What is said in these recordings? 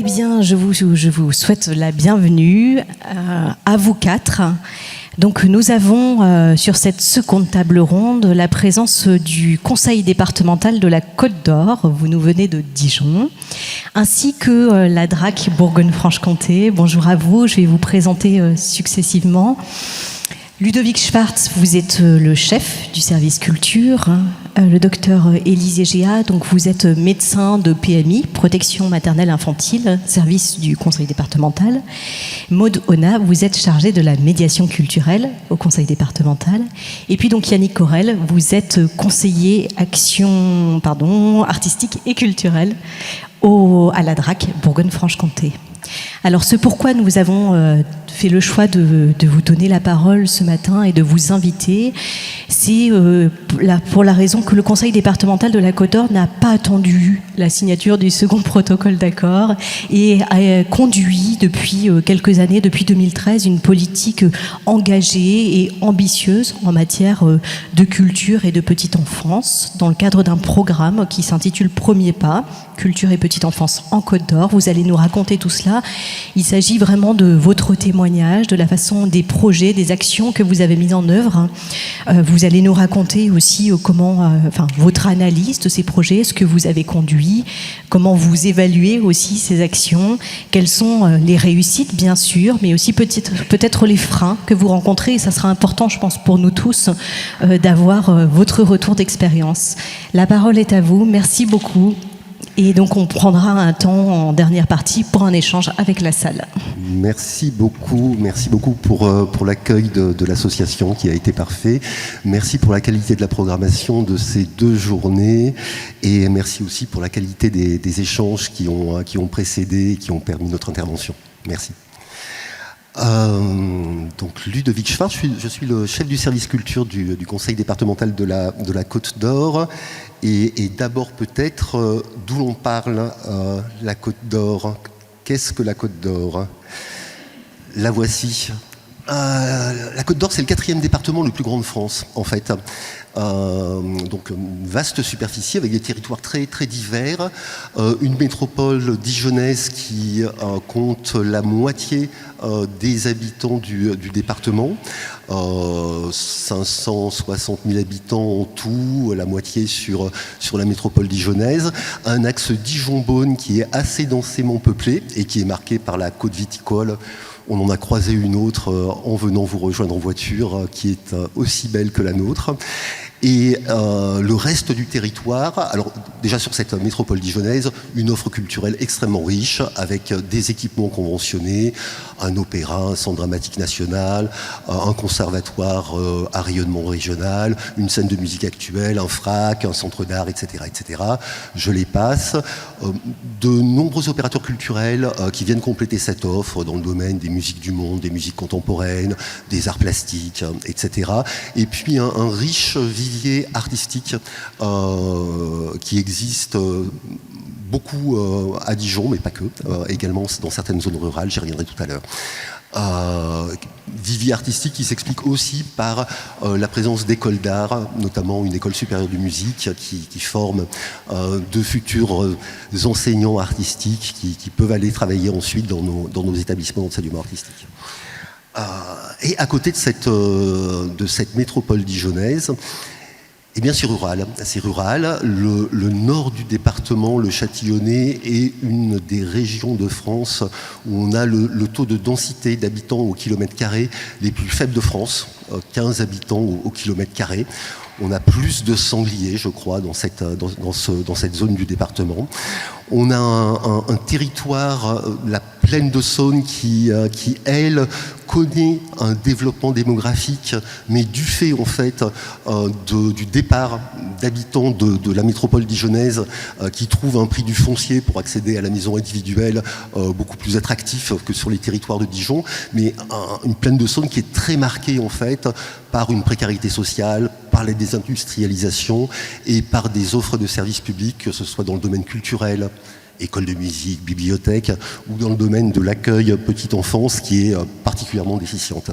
Eh bien, je vous souhaite la bienvenue à vous quatre. Donc, nous avons sur cette seconde table ronde la présence du conseil départemental de la Côte d'Or, vous nous venez de Dijon, ainsi que la DRAC Bourgogne-Franche-Comté. Bonjour à vous, je vais vous présenter successivement. Ludovic Schwartz, vous êtes le chef du service culture. Le docteur Élise Egea, donc vous êtes médecin de PMI, protection maternelle infantile, service du conseil départemental. Maud Ona, vous êtes chargée de la médiation culturelle au conseil départemental. Et puis donc Yannick Corel, vous êtes conseiller action artistique et culturelle à la DRAC Bourgogne-Franche-Comté. Alors ce pourquoi nous avons fait le choix de vous donner la parole ce matin et de vous inviter, c'est pour la raison que le conseil départemental de la Côte d'Or n'a pas attendu la signature du second protocole d'accord et a conduit depuis quelques années, depuis 2013, une politique engagée et ambitieuse en matière de culture et de petite enfance dans le cadre d'un programme qui s'intitule Premier pas, culture et petite enfance en Côte d'Or. Vous allez nous raconter tout cela. Il s'agit vraiment de votre témoignage, de la façon des projets, des actions que vous avez mises en œuvre. Vous allez nous raconter aussi votre analyse de ces projets, ce que vous avez conduit, comment vous évaluez aussi ces actions, quelles sont les réussites bien sûr, mais aussi peut-être les freins que vous rencontrez. Et ça sera important, je pense, pour nous tous d'avoir votre retour d'expérience. La parole est à vous. Merci beaucoup. Et donc on prendra un temps en dernière partie pour un échange avec la salle. Merci beaucoup pour l'accueil de l'association qui a été parfait. Merci pour la qualité de la programmation de ces 2 journées et merci aussi pour la qualité des échanges qui ont précédé et qui ont permis notre intervention. Merci. Donc Ludovic Schwartz, je suis le chef du service culture du conseil départemental de la Côte d'Or. Et d'abord peut-être d'où l'on parle, la Côte d'Or. Qu'est-ce que la Côte d'Or ? La voici. La Côte d'Or, c'est le 4e département le plus grand de France, en fait. Donc une vaste superficie avec des territoires très très divers, une métropole dijonnaise qui compte la moitié des habitants du département, 560 000 habitants en tout, la moitié sur la métropole dijonnaise, un axe Dijon-Beaune qui est assez densément peuplé et qui est marqué par la côte viticole. On en a croisé une autre en venant vous rejoindre en voiture, qui est aussi belle que la nôtre. Et le reste du territoire, alors déjà sur cette métropole dijonnaise, une offre culturelle extrêmement riche, avec des équipements conventionnés, un opéra, un centre dramatique national, un conservatoire à rayonnement régional, une scène de musique actuelle, un FRAC, un centre d'art, etc., etc. Je les passe. De nombreux opérateurs culturels qui viennent compléter cette offre dans le domaine des musiques du monde, des musiques contemporaines, des arts plastiques, etc. Et puis un riche vivier artistique qui existe beaucoup à Dijon, mais pas que, également dans certaines zones rurales, j'y reviendrai tout à l'heure. Vivier artistique qui s'explique aussi par la présence d'écoles d'art, notamment une école supérieure de musique qui forme de futurs enseignants artistiques qui peuvent aller travailler ensuite dans nos établissements d'enseignement artistique. Et à côté de cette métropole dijonnaise, eh bien c'est rural. Le nord du département, le Châtillonnais, est une des régions de France où on a le taux de densité d'habitants au kilomètre carré les plus faibles de France, 15 habitants au kilomètre carré. On a plus de sangliers, je crois, dans cette zone du département. On a un territoire, la plaine de Saône, qui elle, connaît un développement démographique, mais du fait, en fait, du départ d'habitants de la métropole dijonnaise qui trouvent un prix du foncier pour accéder à la maison individuelle beaucoup plus attractif que sur les territoires de Dijon, mais une plaine de Saône qui est très marquée, en fait, par une précarité sociale, par la désindustrialisation et par des offres de services publics, que ce soit dans le domaine culturel, école de musique, bibliothèque, ou dans le domaine de l'accueil petite enfance qui est particulièrement déficiente.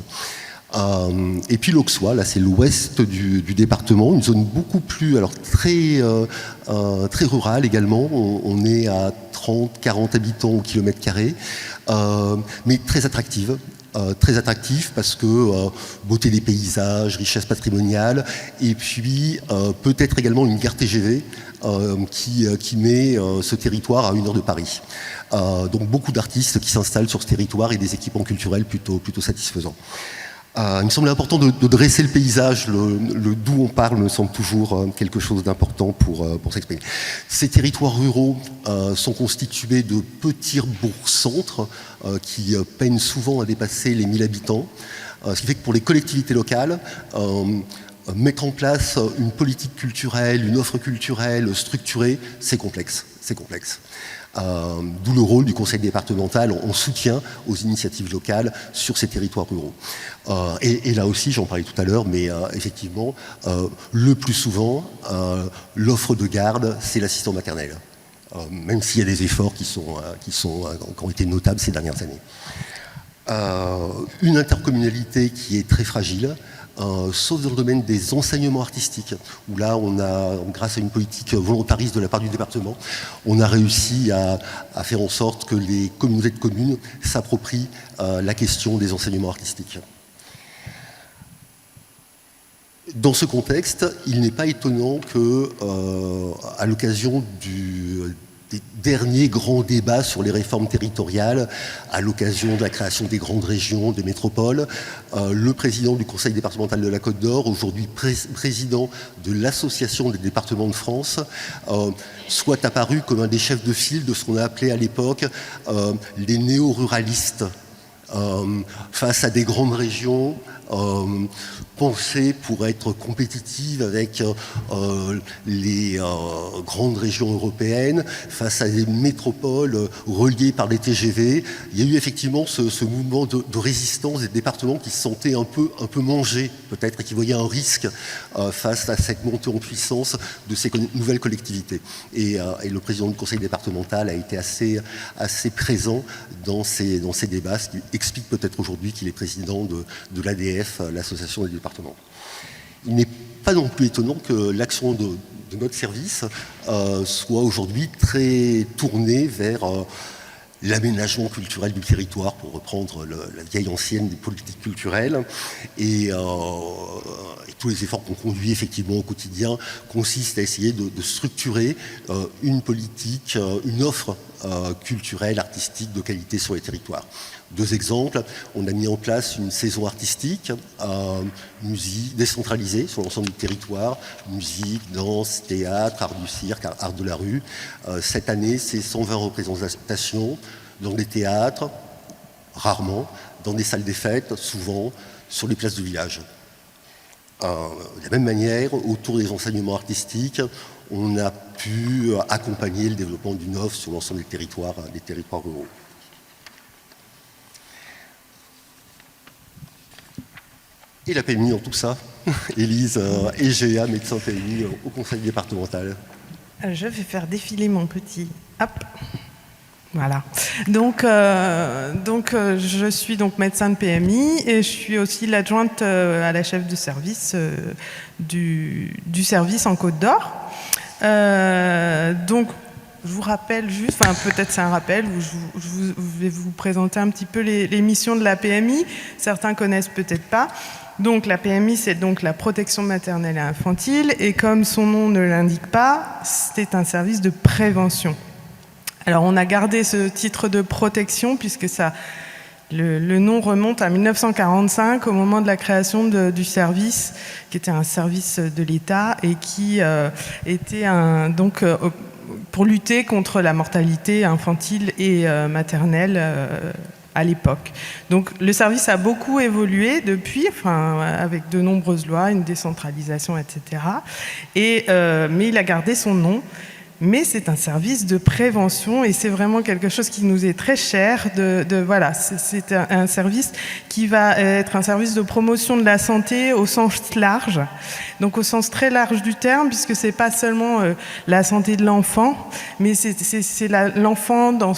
Et puis l'Auxois, là c'est l'ouest du département, une zone beaucoup plus, alors très rurale également. On est à 30, 40 habitants au kilomètre carré, mais très attractive. Très attractif parce que beauté des paysages, richesse patrimoniale, et puis peut-être également une gare TGV qui met ce territoire à 1 heure de Paris. Donc beaucoup d'artistes qui s'installent sur ce territoire et des équipements culturels plutôt satisfaisants. Il me semble important de dresser le paysage, le d'où on parle me semble toujours quelque chose d'important pour s'exprimer. Ces territoires ruraux sont constitués de petits bourgs-centres qui peinent souvent à dépasser les 1000 habitants, ce qui fait que pour les collectivités locales, mettre en place une politique culturelle, une offre culturelle structurée, c'est complexe. D'où le rôle du conseil départemental en soutien aux initiatives locales sur ces territoires ruraux. Et là aussi, j'en parlais tout à l'heure, mais effectivement, le plus souvent, l'offre de garde, c'est l'assistant maternel. Même s'il y a des efforts qui ont été notables ces dernières années. Une intercommunalité qui est très fragile, sauf dans le domaine des enseignements artistiques, où là, on a, grâce à une politique volontariste de la part du département, on a réussi à faire en sorte que les communautés de communes s'approprient la question des enseignements artistiques. Dans ce contexte, il n'est pas étonnant que, à l'occasion des derniers grands débats sur les réformes territoriales, à l'occasion de la création des grandes régions, des métropoles, le président du conseil départemental de la Côte d'Or, aujourd'hui président de l'association des départements de France, soit apparu comme un des chefs de file de ce qu'on a appelé à l'époque les néo-ruralistes, face à des grandes régions pensées pour être compétitives avec les grandes régions européennes, face à des métropoles reliées par des TGV. Il y a eu effectivement ce mouvement de résistance des départements qui se sentaient un peu mangés, peut-être, et qui voyaient un risque face à cette montée en puissance de ces nouvelles collectivités. Et le président du conseil départemental a été assez présent dans ces débats, ce qui explique peut-être aujourd'hui qu'il est président de l'ADF, l'association des départements. Il n'est pas non plus étonnant que l'action de notre service soit aujourd'hui très tournée vers l'aménagement culturel du territoire, pour reprendre la vieille ancienne des politiques culturelles. Et tous les efforts qu'on conduit effectivement au quotidien consistent à essayer de structurer une politique, une offre culturelle, artistique de qualité sur les territoires. 2 exemples, on a mis en place une saison artistique, musique décentralisée sur l'ensemble du territoire, musique, danse, théâtre, art du cirque, art de la rue. Cette année, c'est 120 représentations dans des théâtres, rarement, dans des salles des fêtes, souvent sur les places du village. De la même manière, autour des enseignements artistiques, on a pu accompagner le développement d'une offre sur l'ensemble des territoires ruraux. Et la PMI dans tout ça, Élise, EGA, médecin PMI au conseil départemental. Je vais faire défiler mon petit. Hop. Voilà. Donc, je suis donc médecin de PMI et je suis aussi l'adjointe à la chef de service du service en Côte d'Or. Donc, je vous rappelle juste, enfin peut-être c'est un rappel, je vais vous présenter un petit peu les missions de la PMI. Certains connaissent peut-être pas. Donc la PMI, c'est donc la protection maternelle et infantile, et comme son nom ne l'indique pas, c'est un service de prévention. Alors on a gardé ce titre de protection puisque le nom remonte à 1945, au moment de la création du service, qui était un service de l'État et qui était pour lutter contre la mortalité infantile et maternelle à l'époque. Donc le service a beaucoup évolué depuis, avec de nombreuses lois, une décentralisation, etc. Mais il a gardé son nom. Mais c'est un service de prévention et c'est vraiment quelque chose qui nous est très cher. Voilà, c'est un service qui va être un service de promotion de la santé au sens large, donc au sens très large du terme, puisque c'est pas seulement la santé de l'enfant, mais c'est l'enfant dans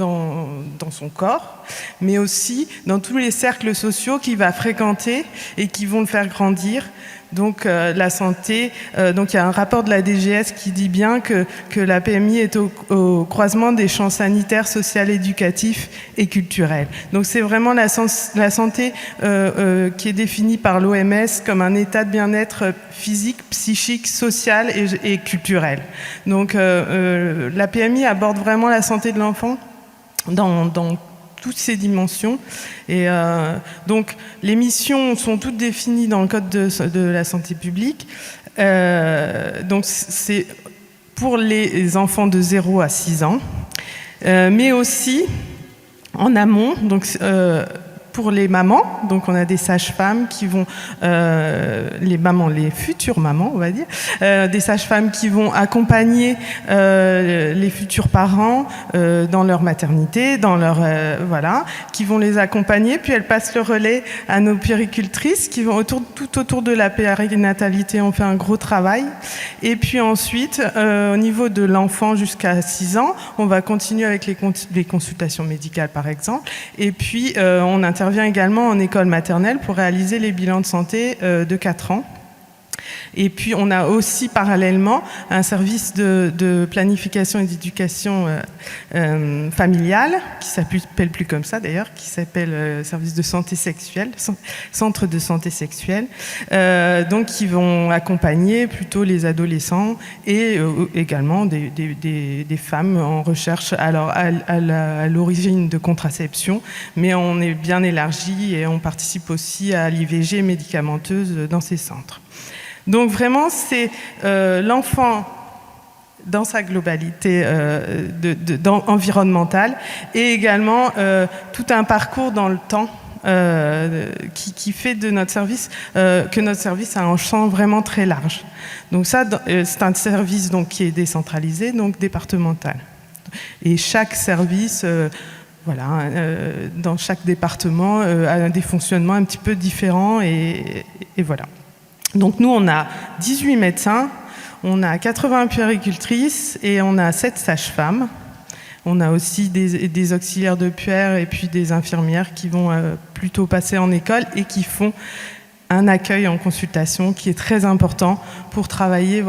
dans son corps, mais aussi dans tous les cercles sociaux qu'il va fréquenter et qui vont le faire grandir. Donc la santé, donc il y a un rapport de la DGS qui dit bien que la PMI est au croisement des champs sanitaires, social, éducatifs et culturels. Donc c'est vraiment la santé qui est définie par l'OMS comme un état de bien-être physique, psychique, social et culturel. Donc la PMI aborde vraiment la santé de l'enfant dans toutes ces dimensions. Et donc, les missions sont toutes définies dans le Code de la santé publique. Donc, c'est pour les enfants de 0 à 6 ans, mais aussi en amont, donc pour les mamans. Donc, on a des sages-femmes qui vont, les futures mamans, on va dire, des sages-femmes qui vont accompagner les futurs parents dans leur maternité, dans leur qui vont les accompagner. Puis elles passent le relais à nos puéricultrices qui vont tout autour de la périnatalité. On fait un gros travail. Et puis ensuite, au niveau de l'enfant jusqu'à 6 ans, on va continuer avec les consultations médicales, par exemple. Et puis on intervient également en école maternelle pour réaliser les bilans de santé de 4 ans. Et puis, on a aussi parallèlement un service de planification et d'éducation familiale, qui ne s'appelle plus comme ça d'ailleurs, qui s'appelle service de santé sexuelle, centre de santé sexuelle, donc qui vont accompagner plutôt les adolescents et également des femmes en recherche à l'origine de contraception, mais on est bien élargi et on participe aussi à l'IVG médicamenteuse dans ces centres. Donc vraiment, c'est l'enfant dans sa globalité environnementale et également tout un parcours dans le temps qui fait de notre service que notre service a un champ vraiment très large. Donc ça, c'est un service donc, qui est décentralisé, donc départemental. Et chaque service... dans chaque département a des fonctionnements un petit peu différents et voilà. Donc nous, on a 18 médecins, on a 80 puéricultrices et on a 7 sages-femmes. On a aussi des auxiliaires de puère et puis des infirmières qui vont plutôt passer en école et qui font un accueil en consultation qui est très important pour travailler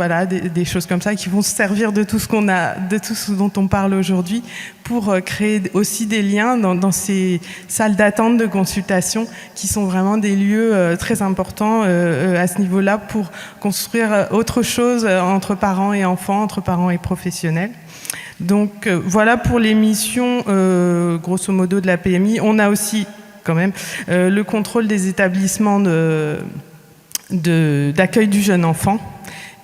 des choses comme ça qui vont se servir de tout ce dont on parle aujourd'hui pour créer aussi des liens dans ces salles d'attente de consultation qui sont vraiment des lieux très importants à ce niveau-là pour construire autre chose entre parents et enfants, entre parents et professionnels. Donc voilà pour les missions grosso modo de la PMI. On a aussi quand même le contrôle des établissements d'accueil du jeune enfant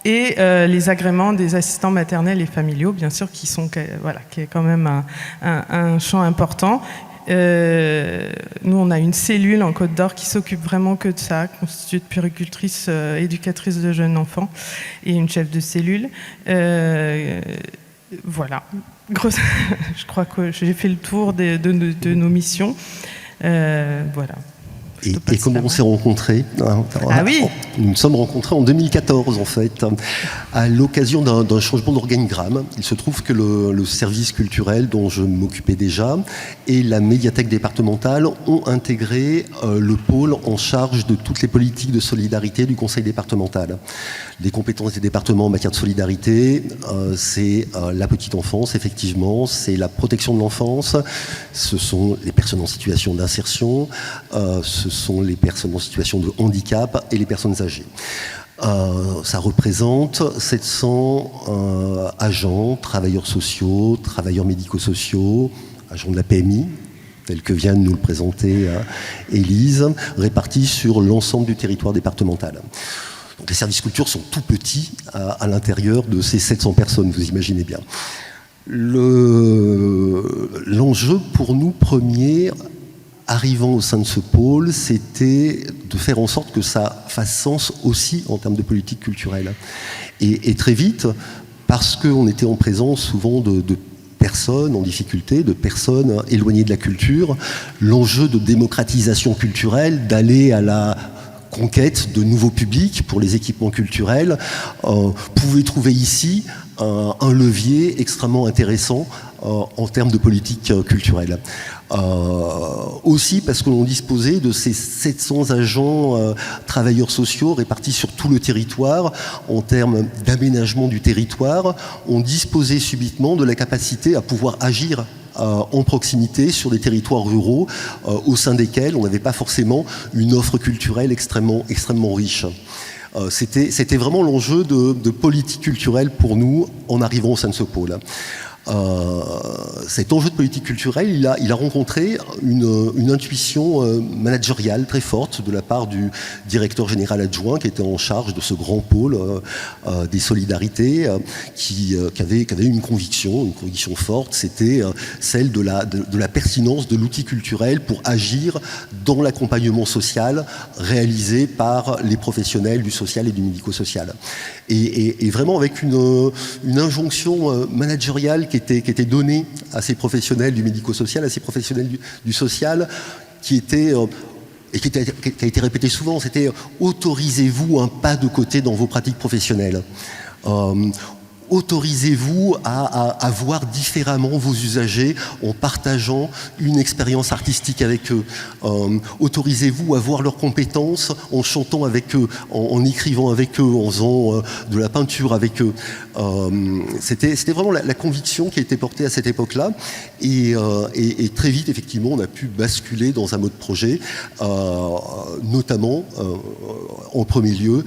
et les agréments des assistants maternels et familiaux, bien sûr, qui est quand même un champ important. Nous, on a une cellule en Côte d'Or qui s'occupe vraiment que de ça, constituée de puéricultrices, éducatrices de jeunes enfants et une chef de cellule. Voilà. Je crois que j'ai fait le tour de nos missions. Voilà. Et comment on s'est rencontrés? Ah oui. Nous nous sommes rencontrés en 2014, en fait, à l'occasion d'un changement d'organigramme. Il se trouve que le service culturel dont je m'occupais déjà et la médiathèque départementale ont intégré le pôle en charge de toutes les politiques de solidarité du conseil départemental. Les compétences des départements en matière de solidarité, c'est la petite enfance, effectivement, c'est la protection de l'enfance, ce sont les personnes en situation d'insertion, ce sont les personnes en situation de handicap et les personnes âgées. Ça représente 700 agents, travailleurs sociaux, travailleurs médico-sociaux, agents de la PMI, tels que vient de nous le présenter Élise, répartis sur l'ensemble du territoire départemental. Donc les services culture sont tout petits à l'intérieur de ces 700 personnes, vous imaginez bien. L'enjeu pour nous premier, arrivant au sein de ce pôle, c'était de faire en sorte que ça fasse sens aussi en termes de politique culturelle. Et très vite, parce qu'on était en présence souvent de personnes en difficulté, de personnes éloignées de la culture, l'enjeu de démocratisation culturelle, d'aller à la conquête de nouveaux publics pour les équipements culturels, pouvait trouver ici un levier extrêmement intéressant en termes de politique culturelle. Aussi parce que l'on disposait de ces 700 agents travailleurs sociaux répartis sur tout le territoire. En termes d'aménagement du territoire, on disposait subitement de la capacité à pouvoir agir en proximité sur des territoires ruraux au sein desquels on n'avait pas forcément une offre culturelle extrêmement riche. C'était vraiment l'enjeu de politique culturelle pour nous en arrivant au sein de ce pôle. Cet enjeu de politique culturelle, il a rencontré une intuition managériale très forte de la part du directeur général adjoint qui était en charge de ce grand pôle des solidarités, qui avait une conviction forte, c'était celle de la pertinence de l'outil culturel pour agir dans l'accompagnement social réalisé par les professionnels du social et du médico-social. Et vraiment avec une injonction managériale qui était donnée à ces professionnels du médico-social, à ces professionnels du social, qui a été répété souvent, c'était « autorisez-vous un pas de côté dans vos pratiques professionnelles ». Autorisez-vous à voir différemment vos usagers en partageant une expérience artistique avec eux. Autorisez-vous à voir leurs compétences en chantant avec eux, en écrivant avec eux, en faisant de la peinture avec eux. C'était vraiment la conviction qui a été portée à cette époque-là. Et très vite, effectivement, on a pu basculer dans un mode projet, notamment, en premier lieu,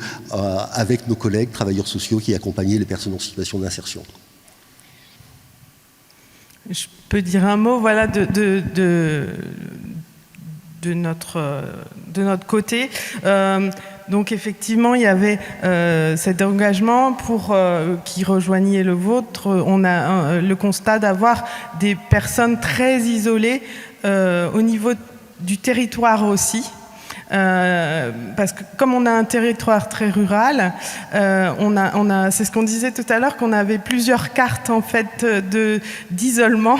avec nos collègues travailleurs sociaux qui accompagnaient les personnes en situation d'insertion. Je peux dire un mot, voilà, de notre côté. Donc effectivement, il y avait cet engagement qui rejoignait le vôtre. On a le constat d'avoir des personnes très isolées au niveau du territoire aussi. Parce que comme on a un territoire très rural, c'est ce qu'on disait tout à l'heure, qu'on avait plusieurs cartes en fait d'isolement.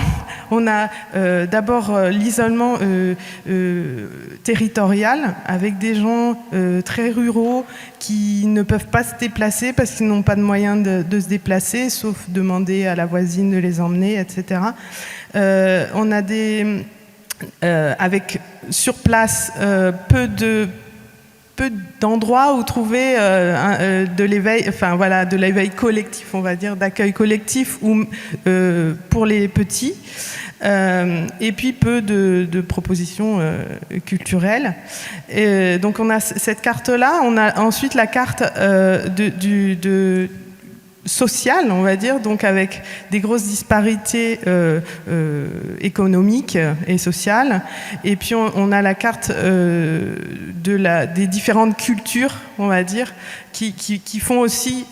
On a d'abord l'isolement territorial avec des gens très ruraux qui ne peuvent pas se déplacer parce qu'ils n'ont pas de moyens de se déplacer, sauf demander à la voisine de les emmener, etc. On a avec sur place peu d'endroits où trouver de l'éveil, enfin voilà, de l'éveil collectif, on va dire, d'accueil collectif ou pour les petits, et puis peu de propositions culturelles. Et donc on a cette carte-là. On a ensuite la carte sociale, on va dire, donc avec des grosses disparités économiques et sociales. Et puis on a la carte des différentes cultures, on va dire, qui font aussi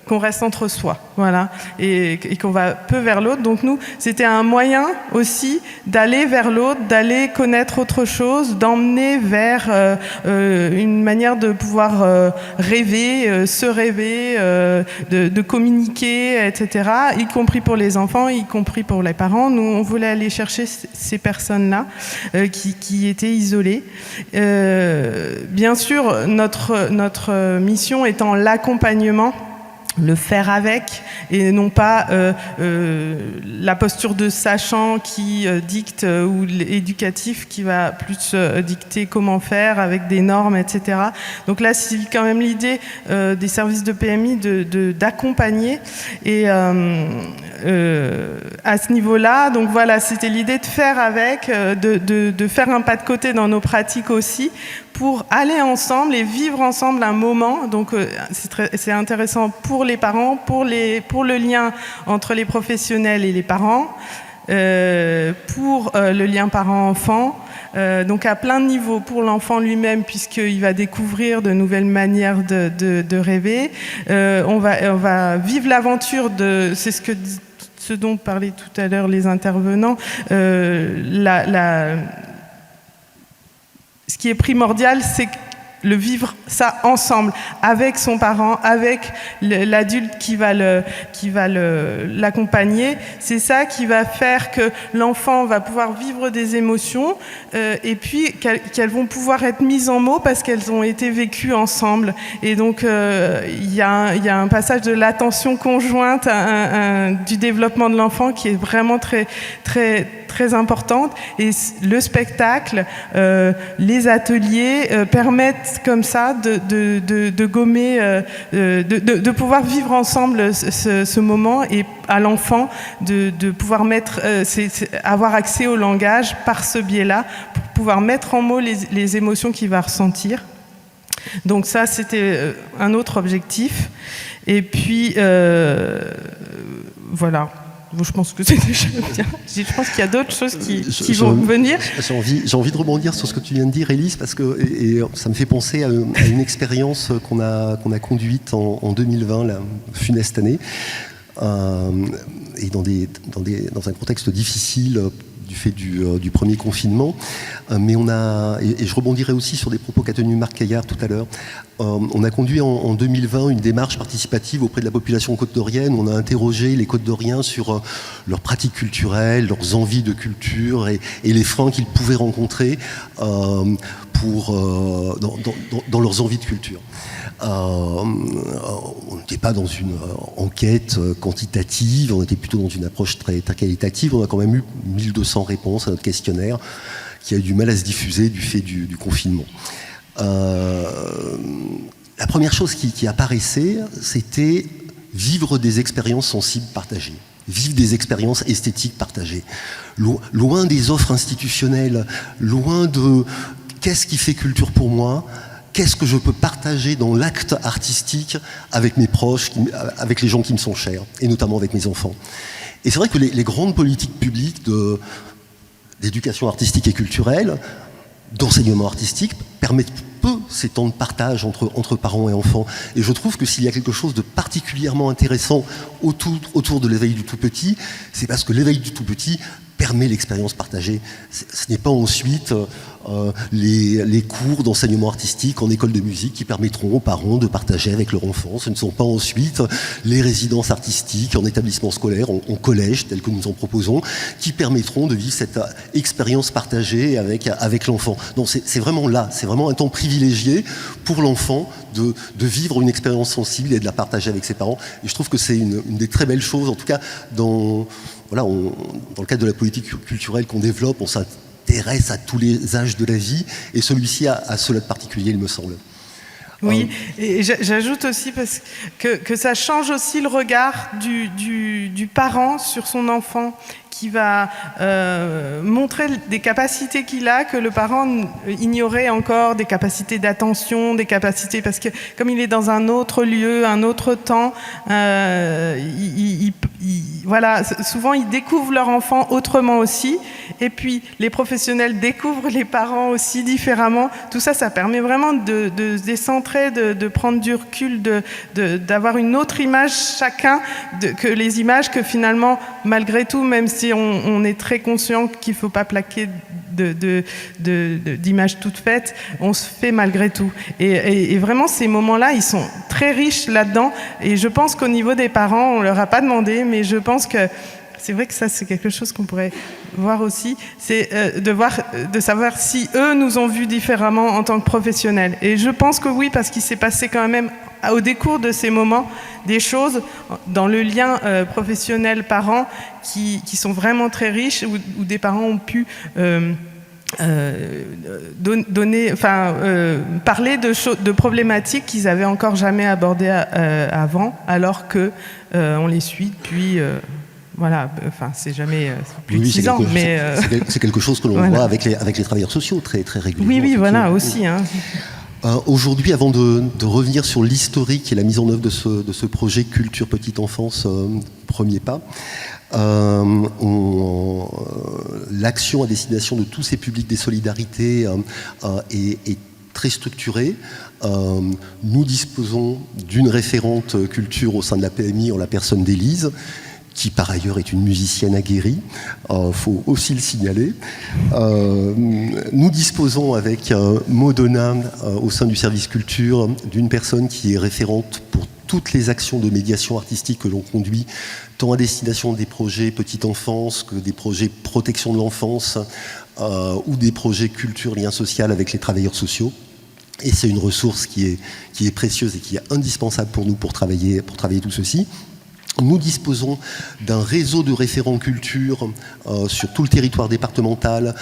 qu'on reste entre soi, voilà, et qu'on va peu vers l'autre. Donc nous, c'était un moyen aussi d'aller vers l'autre, d'aller connaître autre chose, d'emmener vers une manière de pouvoir rêver, se rêver, de communiquer, etc., y compris pour les enfants, y compris pour les parents. Nous, on voulait aller chercher ces personnes-là qui étaient isolées. Bien sûr, notre mission étant l'accompagnement, le faire avec, et non pas la posture de sachant qui dicte ou l'éducatif qui va plus dicter comment faire avec des normes, etc. Donc là, c'est quand même l'idée des services de PMI d'accompagner. Et à ce niveau-là, donc voilà, c'était l'idée de faire avec, de faire un pas de côté dans nos pratiques aussi, pour aller ensemble et vivre ensemble un moment. Donc c'est intéressant pour les parents, pour le lien entre les professionnels et les parents, pour le lien parent-enfant, donc à plein de niveaux, pour l'enfant lui-même, puisqu'il va découvrir de nouvelles manières de rêver. On va vivre l'aventure c'est ce dont parlaient tout à l'heure les intervenants, ce qui est primordial, c'est le vivre ça ensemble, avec son parent, avec l'adulte qui va l'accompagner. C'est ça qui va faire que l'enfant va pouvoir vivre des émotions et puis qu'elles vont pouvoir être mises en mots parce qu'elles ont été vécues ensemble. Et donc, il y a un passage de l'attention conjointe du développement de l'enfant qui est vraiment très, très, très importante. Et le spectacle, les ateliers permettent comme ça de gommer, de pouvoir vivre ensemble ce moment et à l'enfant de pouvoir avoir accès au langage par ce biais-là pour pouvoir mettre en mots les émotions qu'il va ressentir. Donc ça, c'était un autre objectif. Et puis, voilà. Je pense que c'est déjà bien. Je pense qu'il y a d'autres choses qui vont venir. J'ai envie de rebondir sur ce que tu viens de dire, Élise, parce que ça me fait penser à une expérience qu'on a conduite en 2020, la funeste année, et dans un contexte difficile du fait du premier confinement. Mais et je rebondirai aussi sur des propos qu'a tenus Marc Caillard tout à l'heure. On a conduit en 2020 une démarche participative auprès de la population côte-d'Orienne. On a interrogé les Côte-d'Oriens sur leurs pratiques culturelles, leurs envies de culture et les freins qu'ils pouvaient rencontrer dans leurs envies de culture. On n'était pas dans une enquête quantitative, on était plutôt dans une approche très, très qualitative. On a quand même eu 1200 réponses à notre questionnaire qui a eu du mal à se diffuser du fait du confinement. La première chose qui apparaissait, c'était vivre des expériences sensibles partagées, vivre des expériences esthétiques partagées. Loin des offres institutionnelles, loin de qu'est-ce qui fait culture pour moi, qu'est-ce que je peux partager dans l'acte artistique avec mes proches, avec les gens qui me sont chers, et notamment avec mes enfants. Et c'est vrai que les grandes politiques publiques d'éducation artistique et culturelle, d'enseignement artistique, permettent peu ces temps de partage entre parents et enfants. Et je trouve que s'il y a quelque chose de particulièrement intéressant autour de l'éveil du tout petit, c'est parce que l'éveil du tout petit permet l'expérience partagée. Ce n'est pas ensuite les cours d'enseignement artistique en école de musique qui permettront aux parents de partager avec leur enfant. Ce ne sont pas ensuite les résidences artistiques en établissement scolaire, en collège, tel que nous en proposons, qui permettront de vivre cette expérience partagée avec l'enfant. Donc c'est vraiment là, c'est vraiment un temps privilégié pour l'enfant de vivre une expérience sensible et de la partager avec ses parents. Et je trouve que c'est une des très belles choses, en tout cas dans le cadre de la politique culturelle qu'on développe, on s'intéresse à tous les âges de la vie, et celui-ci a cela de particulier, il me semble. Oui, et j'ajoute aussi parce que ça change aussi le regard du parent sur son enfant, qui va montrer des capacités qu'il a que le parent ignorait encore, des capacités d'attention, des capacités, parce que comme il est dans un autre lieu, un autre temps, voilà, souvent ils découvrent leur enfant autrement aussi, et puis les professionnels découvrent les parents aussi différemment. Tout ça, ça permet vraiment de se décentrer, de prendre du recul, d'avoir une autre image chacun que les images que finalement, malgré tout, même si on est très conscient qu'il ne faut pas plaquer d'images toutes faites, on se fait malgré tout. Et vraiment, ces moments-là, ils sont très riches là-dedans. Et je pense qu'au niveau des parents, on ne leur a pas demandé, mais je pense que c'est vrai que ça, c'est quelque chose qu'on pourrait voir aussi, c'est de savoir si eux nous ont vus différemment en tant que professionnels. Et je pense que oui, parce qu'il s'est passé quand même, au décours de ces moments, des choses dans le lien professionnel-parent qui sont vraiment très riches, où des parents ont pu parler de problématiques qu'ils n'avaient encore jamais abordées avant, alors qu'on les suit depuis... Voilà, enfin, c'est jamais plus de 6 ans, mais... C'est quelque chose que l'on voilà. voit avec les travailleurs sociaux très, très régulièrement. Oui, voilà, aussi. Hein. Aujourd'hui, avant de revenir sur l'historique et la mise en œuvre de ce projet Culture Petite Enfance, premier pas, l'action à destination de tous ces publics des solidarités est très structurée. Nous disposons d'une référente culture au sein de la PMI en la personne d'Élise, qui par ailleurs est une musicienne aguerrie, faut aussi le signaler. Nous disposons avec Modona, au sein du service culture, d'une personne qui est référente pour toutes les actions de médiation artistique que l'on conduit, tant à destination des projets petite enfance que des projets protection de l'enfance ou des projets culture, lien social avec les travailleurs sociaux. Et c'est une ressource qui est précieuse et qui est indispensable pour nous pour travailler tout ceci. Nous disposons d'un réseau de référents culture sur tout le territoire départemental,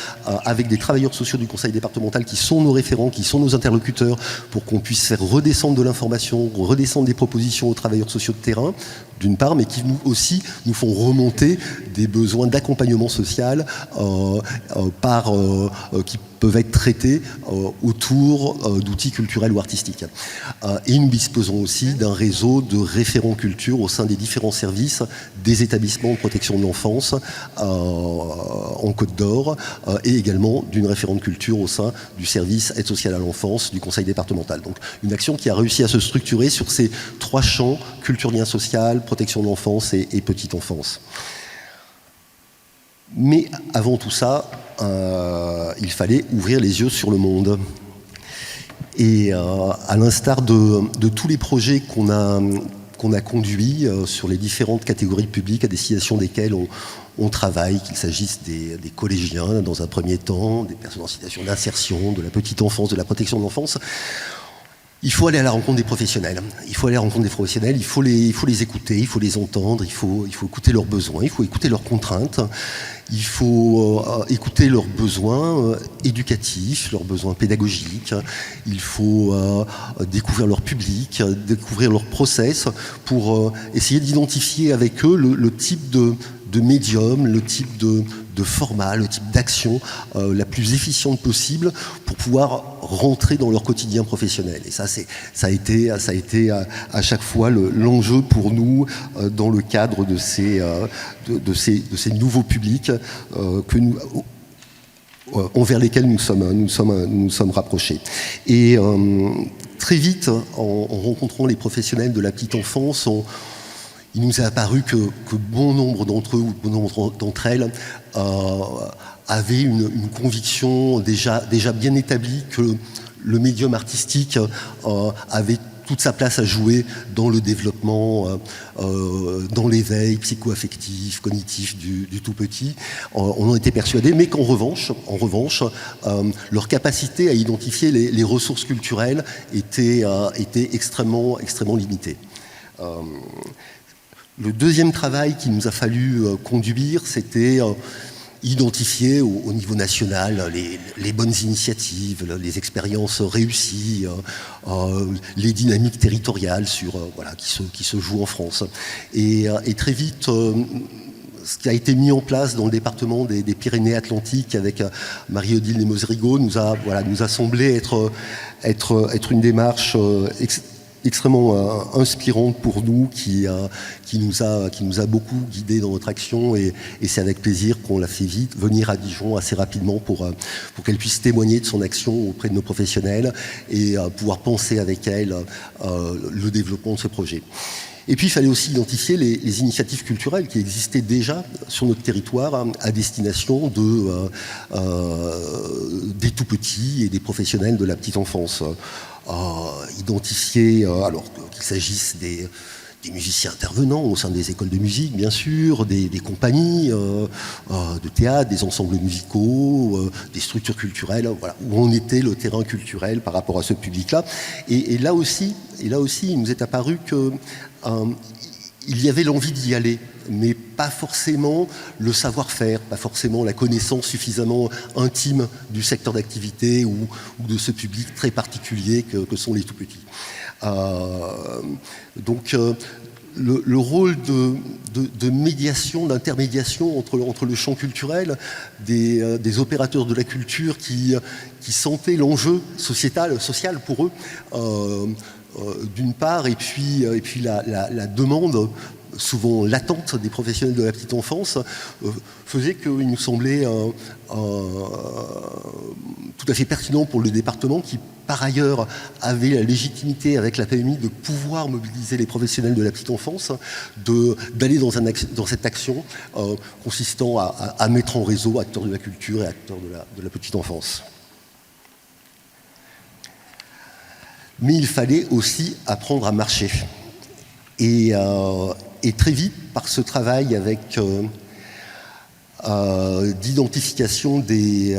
avec des travailleurs sociaux du conseil départemental qui sont nos référents, qui sont nos interlocuteurs, pour qu'on puisse faire redescendre de l'information, redescendre des propositions aux travailleurs sociaux de terrain, d'une part, mais qui aussi nous font remonter des besoins d'accompagnement social qui peuvent être traités autour d'outils culturels ou artistiques. Et nous disposons aussi d'un réseau de référents culture au sein des différents services des établissements de protection de l'enfance en Côte d'Or et également d'une référente culture au sein du service aide sociale à l'enfance du conseil départemental. Donc une action qui a réussi à se structurer sur ces 3 champs, culture, lien social, protection de l'enfance et petite enfance. Mais avant tout ça, il fallait ouvrir les yeux sur le monde. Et à l'instar de tous les projets qu'on a conduits sur les différentes catégories publiques à destination desquelles on travaille, qu'il s'agisse des collégiens dans un premier temps, des personnes en situation d'insertion, de la petite enfance, de la protection de l'enfance, il faut aller à la rencontre des professionnels. Il faut les écouter, il faut les entendre, il faut écouter leurs besoins, il faut écouter leurs contraintes, il faut écouter leurs besoins éducatifs, leurs besoins pédagogiques, il faut découvrir leur public, découvrir leur process pour essayer d'identifier avec eux le type de médium, le type de format, le type d'action la plus efficiente possible pour pouvoir rentrer dans leur quotidien professionnel. Et ça a été à chaque fois l'enjeu pour nous dans le cadre de ces nouveaux publics envers lesquels nous sommes rapprochés. Et très vite, en rencontrant les professionnels de la petite enfance, il nous est apparu que bon nombre d'entre eux ou bon nombre d'entre elles avaient une conviction déjà bien établie que le médium artistique avait toute sa place à jouer dans le développement, dans l'éveil psycho-affectif, cognitif du tout petit. On en était persuadés, mais qu'en revanche, leur capacité à identifier les ressources culturelles était extrêmement limitée. Le deuxième travail qu'il nous a fallu conduire, c'était identifier au niveau national les bonnes initiatives, les expériences réussies, les dynamiques territoriales qui se jouent en France. Et très vite, ce qui a été mis en place dans le département des Pyrénées-Atlantiques avec Marie-Odile Desmosrigo nous a semblé être une démarche extrêmement inspirante pour nous, qui nous a beaucoup guidés dans notre action, et c'est avec plaisir qu'on l'a fait venir à Dijon assez rapidement pour qu'elle puisse témoigner de son action auprès de nos professionnels et pouvoir penser avec elle le développement de ce projet. Et puis il fallait aussi identifier les initiatives culturelles qui existaient déjà sur notre territoire à destination des tout-petits et des professionnels de la petite enfance. Identifier, alors qu'il s'agisse des musiciens intervenants au sein des écoles de musique, bien sûr, des compagnies de théâtre, des ensembles musicaux, des structures culturelles, où on était le terrain culturel par rapport à ce public-là. Et là aussi, il nous est apparu que il y avait l'envie d'y aller, mais pas forcément le savoir-faire, pas forcément la connaissance suffisamment intime du secteur d'activité ou de ce public très particulier que sont les tout-petits. Donc le rôle de médiation, d'intermédiation entre le champ culturel, des opérateurs de la culture qui sentaient l'enjeu social pour eux, d'une part, et puis la demande souvent latente des professionnels de la petite enfance, faisait qu'il nous semblait tout à fait pertinent pour le département qui, par ailleurs, avait la légitimité avec la PMI de pouvoir mobiliser les professionnels de la petite enfance, d'aller dans cette action consistant à mettre en réseau acteurs de la culture et acteurs de la petite enfance. Mais il fallait aussi apprendre à marcher. Et très vite, par ce travail avec d'identification des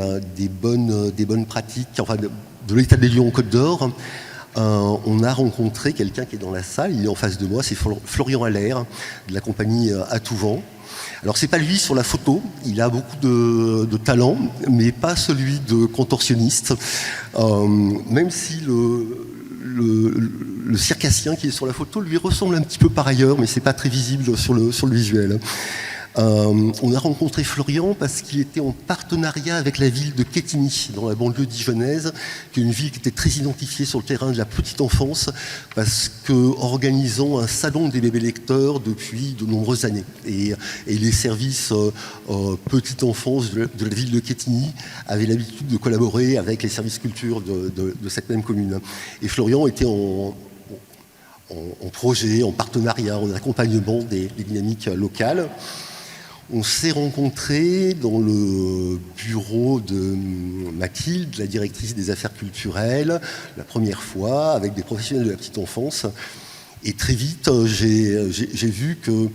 bonnes pratiques, enfin de l'état des lieux en Côte d'Or, on a rencontré quelqu'un qui est dans la salle, il est en face de moi, c'est Florian Allaire, de la compagnie À Tout Vent. Alors c'est pas lui sur la photo, il a beaucoup de talent, mais pas celui de contorsionniste, même si le circassien qui est sur la photo lui ressemble un petit peu par ailleurs, mais c'est pas très visible sur le visuel. On a rencontré Florian parce qu'il était en partenariat avec la ville de Quetigny, dans la banlieue dijonnaise, qui est une ville qui était très identifiée sur le terrain de la petite enfance, parce qu'organisant un salon des bébés lecteurs depuis de nombreuses années. Et les services petite enfance de la ville de Quetigny avaient l'habitude de collaborer avec les services culture de cette même commune. Et Florian était en projet, en partenariat, en accompagnement des dynamiques locales. On s'est rencontrés dans le bureau de Mathilde, la directrice des affaires culturelles, la première fois, avec des professionnels de la petite enfance. Et très vite, j'ai vu que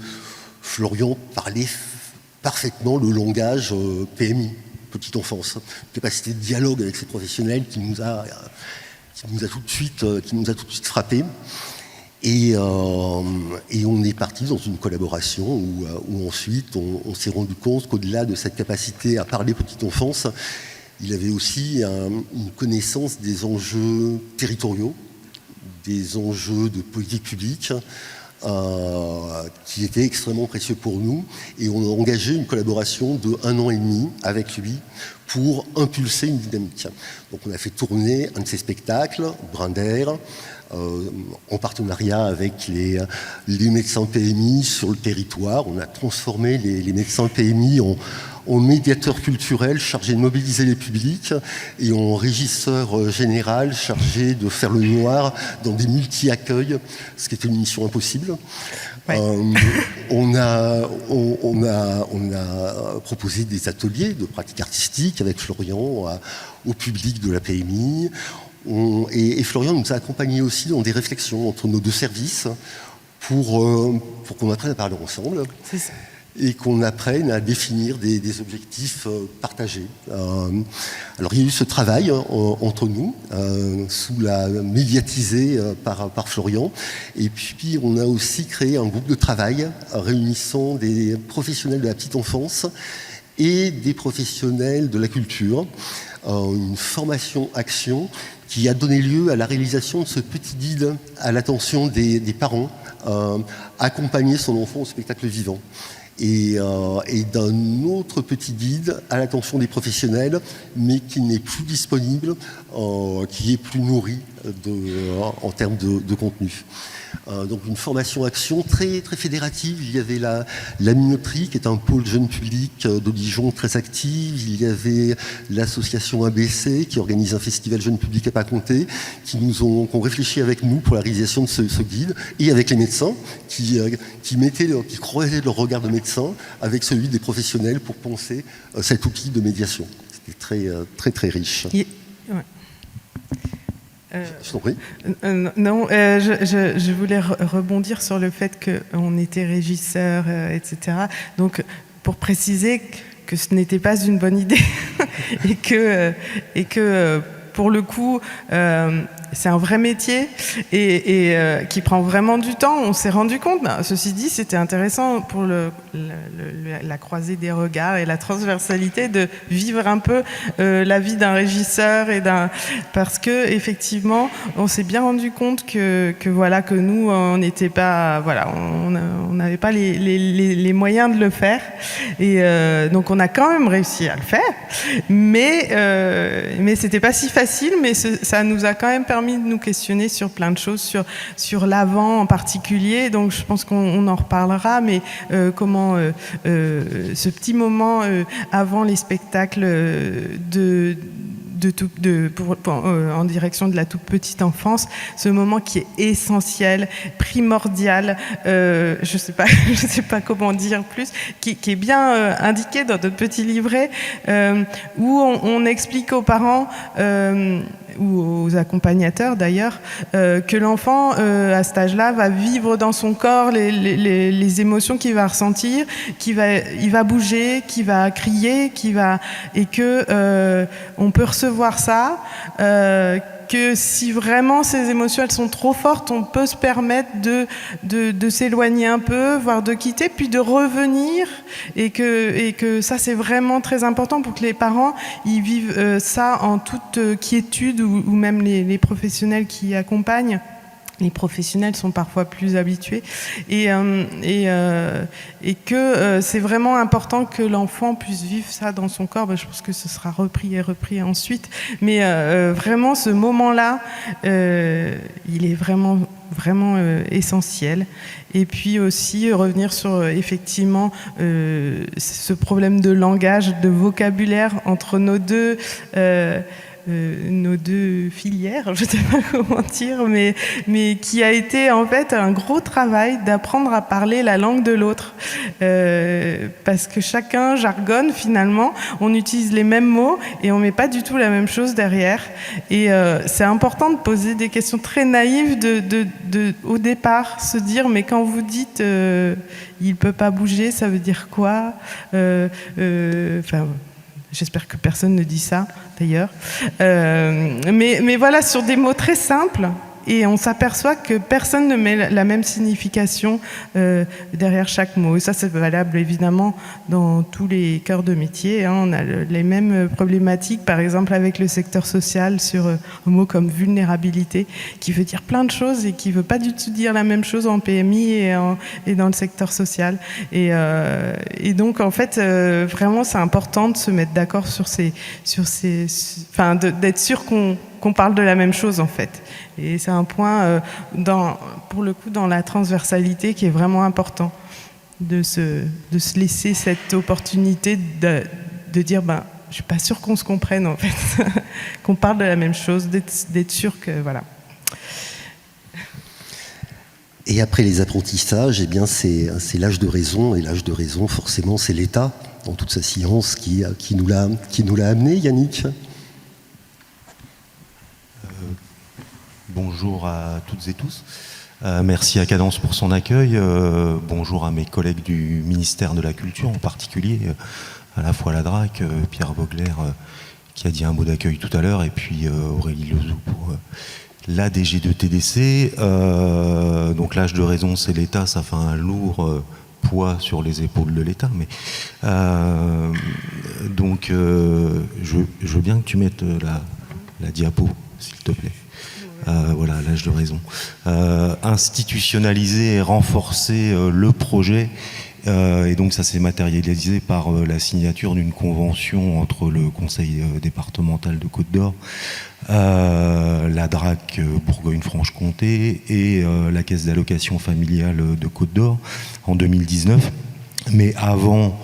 Florian parlait parfaitement le langage PMI, petite enfance, capacité de dialogue avec ces professionnels qui nous a tout de suite frappés. Et on est parti dans une collaboration où ensuite on s'est rendu compte qu'au-delà de cette capacité à parler petite enfance, il avait aussi une connaissance des enjeux territoriaux, des enjeux de politique publique, qui étaient extrêmement précieux pour nous. Et on a engagé une collaboration de 1 an et demi avec lui pour impulser une dynamique. Donc on a fait tourner un de ses spectacles, Brin d'air, en partenariat avec les médecins PMI sur le territoire. On a transformé les médecins PMI en médiateurs culturels chargés de mobiliser les publics et en régisseur général chargé de faire le noir dans des multi-accueils, ce qui était une mission impossible. Ouais. On a proposé des ateliers de pratique artistique avec Florian au public de la PMI. Et Florian nous a accompagnés aussi dans des réflexions entre nos deux services pour qu'on apprenne à parler ensemble. C'est ça. Et qu'on apprenne à définir des objectifs partagés. Alors il y a eu ce travail entre nous, médiatisé par Florian, et puis on a aussi créé un groupe de travail réunissant des professionnels de la petite enfance et des professionnels de la culture, une formation-action qui a donné lieu à la réalisation de ce petit guide à l'attention des parents, accompagner son enfant au spectacle vivant. Et d'un autre petit guide à l'attention des professionnels, mais qui n'est plus disponible, qui est plus nourri en termes de contenu. Donc une formation-action très, très fédérative. Il y avait la Minoterie, qui est un pôle jeune public de Dijon très active. Il y avait l'association ABC, qui organise un festival jeune public à pas compter, qui ont réfléchi avec nous pour la réalisation de ce guide, et avec les médecins, qui croisaient leur regard de médecin avec celui des professionnels pour penser cet outil de médiation. C'était très, très, très riche. Ouais. Je t'en prie. Non, je voulais rebondir sur le fait qu'on était régisseur, etc. Donc, pour préciser que ce n'était pas une bonne idée et que pour le coup, c'est un vrai métier et qui prend vraiment du temps. On s'est rendu compte. Ceci dit, c'était intéressant pour la croisée des regards et la transversalité de vivre un peu la vie d'un régisseur parce que effectivement, on s'est bien rendu compte que nous, on n'était pas, on n'avait pas les moyens de le faire et donc on a quand même réussi à le faire, mais c'était pas si facile, mais ça nous a quand même permis permis de nous questionner sur plein de choses, sur l'avant en particulier. Donc je pense qu'on en reparlera, mais comment ce petit moment avant les spectacles en direction de la toute petite enfance, ce moment qui est essentiel, primordial, je sais pas comment dire plus, qui est bien indiqué dans notre petit livret, où on explique aux parents ou aux accompagnateurs d'ailleurs, que l'enfant à cet âge-là va vivre dans son corps les émotions qu'il va ressentir, il va bouger, qu'il va crier, et que on peut recevoir ça, que si vraiment ces émotions elles sont trop fortes, on peut se permettre de s'éloigner un peu, voire de quitter, puis de revenir, et que ça c'est vraiment très important pour que les parents ils vivent ça en toute quiétude, ou même les professionnels qui accompagnent. Les professionnels sont parfois plus habitués, et que c'est vraiment important que l'enfant puisse vivre ça dans son corps. Je pense que ce sera repris ensuite, mais vraiment ce moment-là, il est vraiment essentiel. Et puis aussi revenir sur effectivement ce problème de langage, de vocabulaire entre nos deux filières, je ne sais pas comment dire, mais qui a été en fait un gros travail d'apprendre à parler la langue de l'autre, parce que chacun jargonne finalement, on utilise les mêmes mots et on met pas du tout la même chose derrière, et c'est important de poser des questions très naïves au départ, se dire mais quand vous dites il peut pas bouger, ça veut dire quoi, j'espère que personne ne dit ça, d'ailleurs. Mais voilà, sur des mots très simples, et on s'aperçoit que personne ne met la même signification derrière chaque mot. Et ça, c'est valable évidemment dans tous les cœurs de métier. On a les mêmes problématiques, par exemple avec le secteur social, sur un mot comme vulnérabilité, qui veut dire plein de choses et qui ne veut pas du tout dire la même chose en PMI et dans le secteur social. Et donc, en fait, vraiment, c'est important de se mettre d'accord d'être sûr qu'on parle de la même chose, en fait. Et c'est un point, pour le coup, dans la transversalité qui est vraiment important, de se laisser cette opportunité de dire, je ne suis pas sûre qu'on se comprenne, en fait, qu'on parle de la même chose, d'être sûr que, voilà. Et après les apprentissages, eh bien, c'est l'âge de raison, et l'âge de raison, forcément, c'est l'État, dans toute sa science, qui nous l'a amené, Yannick. Bonjour à toutes et tous. Merci à Cadence pour son accueil. Bonjour à mes collègues du ministère de la Culture, en particulier à la fois la DRAC, Pierre Vogler qui a dit un mot d'accueil tout à l'heure, et puis Aurélie Lezou pour la DG de TDC. Donc l'âge de raison, c'est l'État, ça fait un lourd poids sur les épaules de l'État. Mais donc je veux bien que tu mettes la diapo, s'il te plaît. Voilà, l'âge de raison. Institutionnaliser et renforcer le projet, et donc ça s'est matérialisé par la signature d'une convention entre le Conseil départemental de Côte-d'Or, la DRAC Bourgogne-Franche-Comté et la Caisse d'allocation familiale de Côte-d'Or en 2019. Mais avant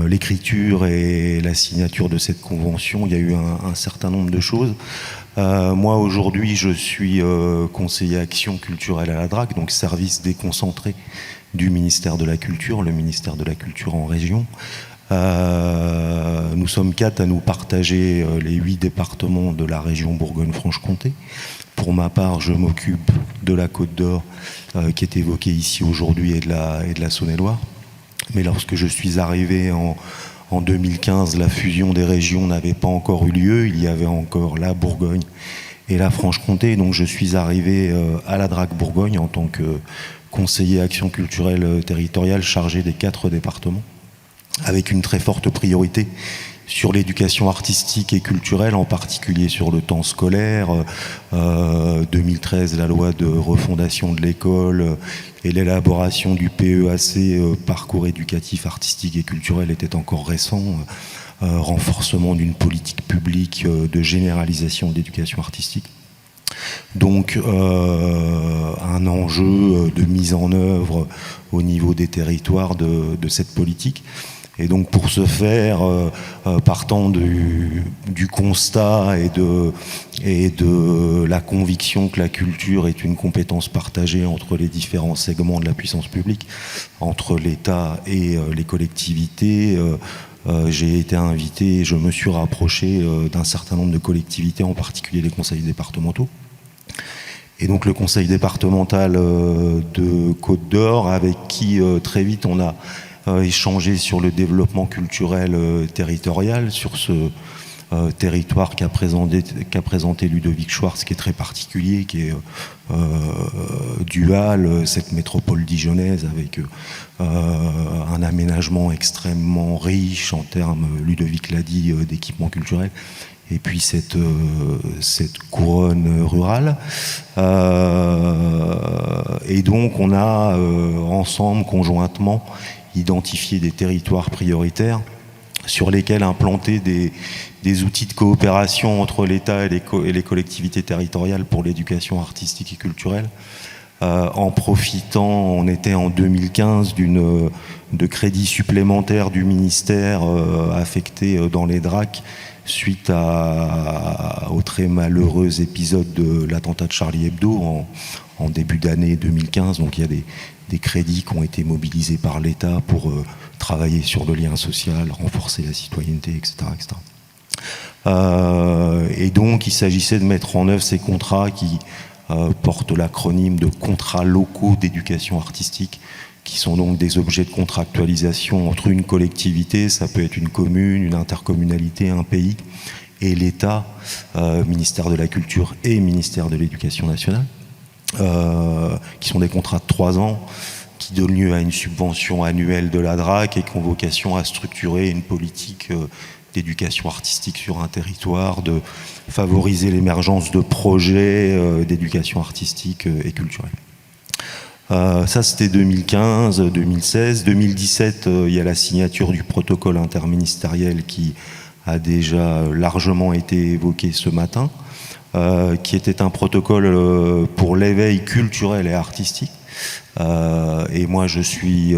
l'écriture et la signature de cette convention, il y a eu un certain nombre de choses. Moi, aujourd'hui, je suis conseiller action culturelle à la DRAC, donc service déconcentré du ministère de la Culture, le ministère de la Culture en région. Nous sommes 4 à nous partager les 8 départements de la région Bourgogne-Franche-Comté. Pour ma part, je m'occupe de la Côte d'Or, qui est évoquée ici aujourd'hui, et de la Saône-et-Loire. Mais lorsque je suis arrivé en 2015, la fusion des régions n'avait pas encore eu lieu. Il y avait encore la Bourgogne et la Franche-Comté. Donc je suis arrivé à la DRAC Bourgogne en tant que conseiller action culturelle territoriale chargé des 4 départements, avec une très forte priorité sur l'éducation artistique et culturelle, en particulier sur le temps scolaire. 2013, la loi de refondation de l'école et l'élaboration du PEAC, parcours éducatif, artistique et culturel, était encore récent. renforcement d'une politique publique de généralisation de l'éducation artistique. Donc un enjeu de mise en œuvre au niveau des territoires de cette politique. Et donc pour ce faire, partant du constat et de la conviction que la culture est une compétence partagée entre les différents segments de la puissance publique, entre l'État et les collectivités, j'ai été invité, je me suis rapproché d'un certain nombre de collectivités, en particulier les conseils départementaux. Et donc le conseil départemental de Côte-d'Or, avec qui très vite on a échangé sur le développement culturel territorial, sur ce territoire qu'a présenté Ludovic Schwartz, qui est très particulier, qui est dual, cette métropole dijonnaise avec un aménagement extrêmement riche en termes, Ludovic l'a dit, d'équipements culturels, et puis cette couronne rurale. Et donc on a ensemble, conjointement, identifié des territoires prioritaires sur lesquels implanter des outils de coopération entre l'État et les collectivités territoriales pour l'éducation artistique et culturelle. En profitant, on était en 2015 de crédits supplémentaires du ministère affectés dans les DRAC suite au très malheureux épisode de l'attentat de Charlie Hebdo en début d'année 2015. Donc il y a des crédits qui ont été mobilisés par l'État pour travailler sur le lien social, renforcer la citoyenneté, etc. Et donc il s'agissait de mettre en œuvre ces contrats qui portent l'acronyme de contrats locaux d'éducation artistique, qui sont donc des objets de contractualisation entre une collectivité, ça peut être une commune, une intercommunalité, un pays, et l'État, ministère de la Culture et ministère de l'Éducation nationale, qui sont des contrats de 3 ans, qui donnent lieu à une subvention annuelle de la DRAC et qui ont vocation à structurer une politique d'éducation artistique sur un territoire, de favoriser l'émergence de projets d'éducation artistique et culturelle. Ça, c'était 2015, 2016. 2017, il y a la signature du protocole interministériel qui a déjà largement été évoqué ce matin, qui était un protocole pour l'éveil culturel et artistique. Et moi, je suis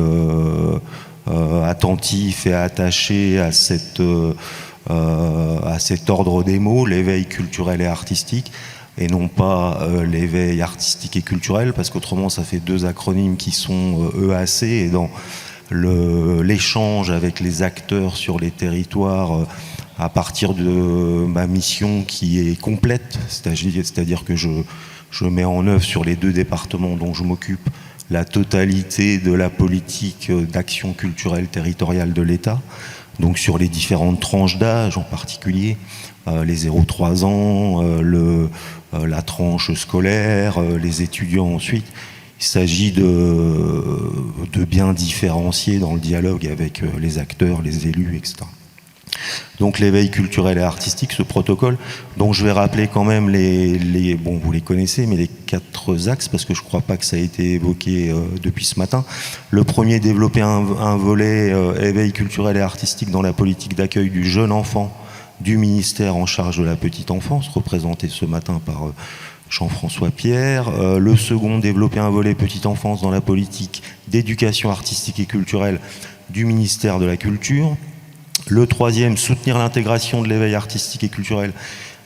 attentif et attaché à cet ordre des mots, l'éveil culturel et artistique, et non pas l'éveil artistique et culturel, parce qu'autrement ça fait 2 acronymes qui sont EAC, et dans l'échange avec les acteurs sur les territoires, à partir de ma mission qui est complète, c'est-à-dire que je mets en œuvre sur les 2 départements dont je m'occupe la totalité de la politique d'action culturelle territoriale de l'État, donc sur les différentes tranches d'âge, en particulier les 0-3 ans, la tranche scolaire, les étudiants ensuite. Il s'agit de bien différencier dans le dialogue avec les acteurs, les élus, etc. Donc l'éveil culturel et artistique, ce protocole, dont je vais rappeler quand même bon, vous les connaissez, mais les 4 axes, parce que je ne crois pas que ça a été évoqué depuis ce matin. Le premier, développer un volet éveil culturel et artistique dans la politique d'accueil du jeune enfant du ministère en charge de la petite enfance, représenté ce matin par Jean-François Pierre. Le second, développer un volet petite enfance dans la politique d'éducation artistique et culturelle du ministère de la Culture. Le troisième, soutenir l'intégration de l'éveil artistique et culturel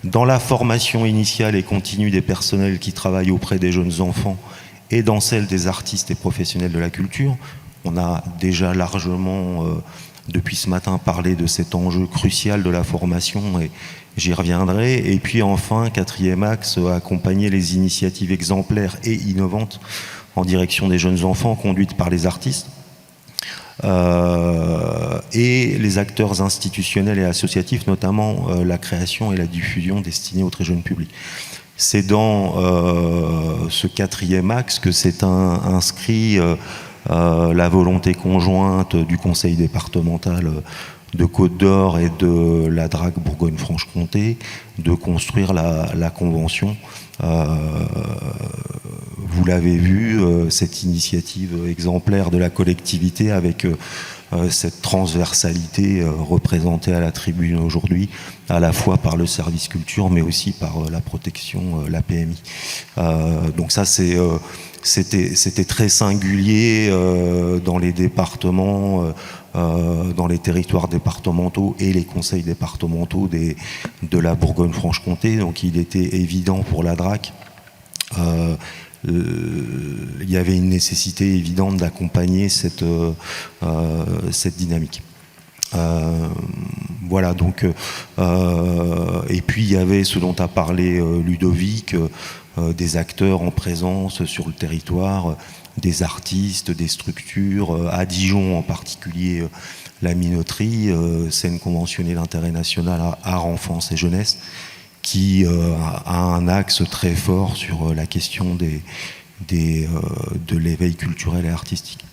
dans la formation initiale et continue des personnels qui travaillent auprès des jeunes enfants et dans celle des artistes et professionnels de la culture. On a déjà largement, depuis ce matin, parlé de cet enjeu crucial de la formation, et j'y reviendrai. Et puis enfin, 4e axe, accompagner les initiatives exemplaires et innovantes en direction des jeunes enfants conduites par les artistes. Et les acteurs institutionnels et associatifs, notamment la création et la diffusion destinée au très jeune public. C'est dans ce 4e axe que s'est inscrit la volonté conjointe du conseil départemental de Côte-d'Or et de la DRAC Bourgogne-Franche-Comté de construire la convention. vous l'avez vu, cette initiative exemplaire de la collectivité avec cette transversalité représentée à la tribune aujourd'hui, à la fois par le service culture, mais aussi par la protection, la PMI. Donc ça, c'était très singulier dans les départements, dans les territoires départementaux et les conseils départementaux de la Bourgogne-Franche-Comté. Donc il était évident pour la DRAC, il y avait une nécessité évidente d'accompagner cette dynamique. Voilà, donc et puis il y avait ce dont a parlé Ludovic, des acteurs en présence sur le territoire, des artistes, des structures, à Dijon en particulier la Minoterie, scène conventionnée d'intérêt national art, enfance et jeunesse, qui a un axe très fort sur la question de l'éveil culturel et artistique.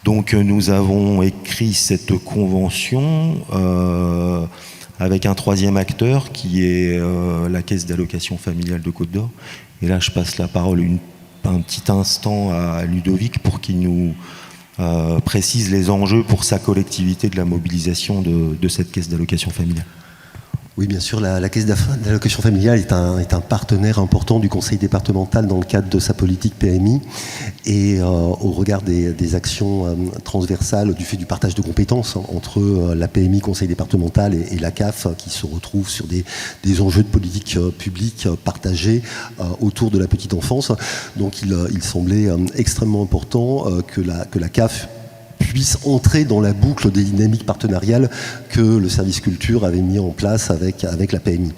Donc nous avons écrit cette convention avec un troisième acteur qui est la Caisse d'allocation familiale de Côte-d'Or. Et là je passe la parole un petit instant à Ludovic pour qu'il nous précise les enjeux pour sa collectivité de la mobilisation de cette Caisse d'allocation familiale. Oui, bien sûr, la Caisse d'allocation familiale est un partenaire important du conseil départemental dans le cadre de sa politique PMI. Et au regard des actions transversales du fait du partage de compétences entre la PMI, conseil départemental et la CAF, qui se retrouvent sur des enjeux de politique publique partagés autour de la petite enfance. Donc il semblait extrêmement important que la CAF puisse entrer dans la boucle des dynamiques partenariales que le service culture avait mis en place avec la PMI.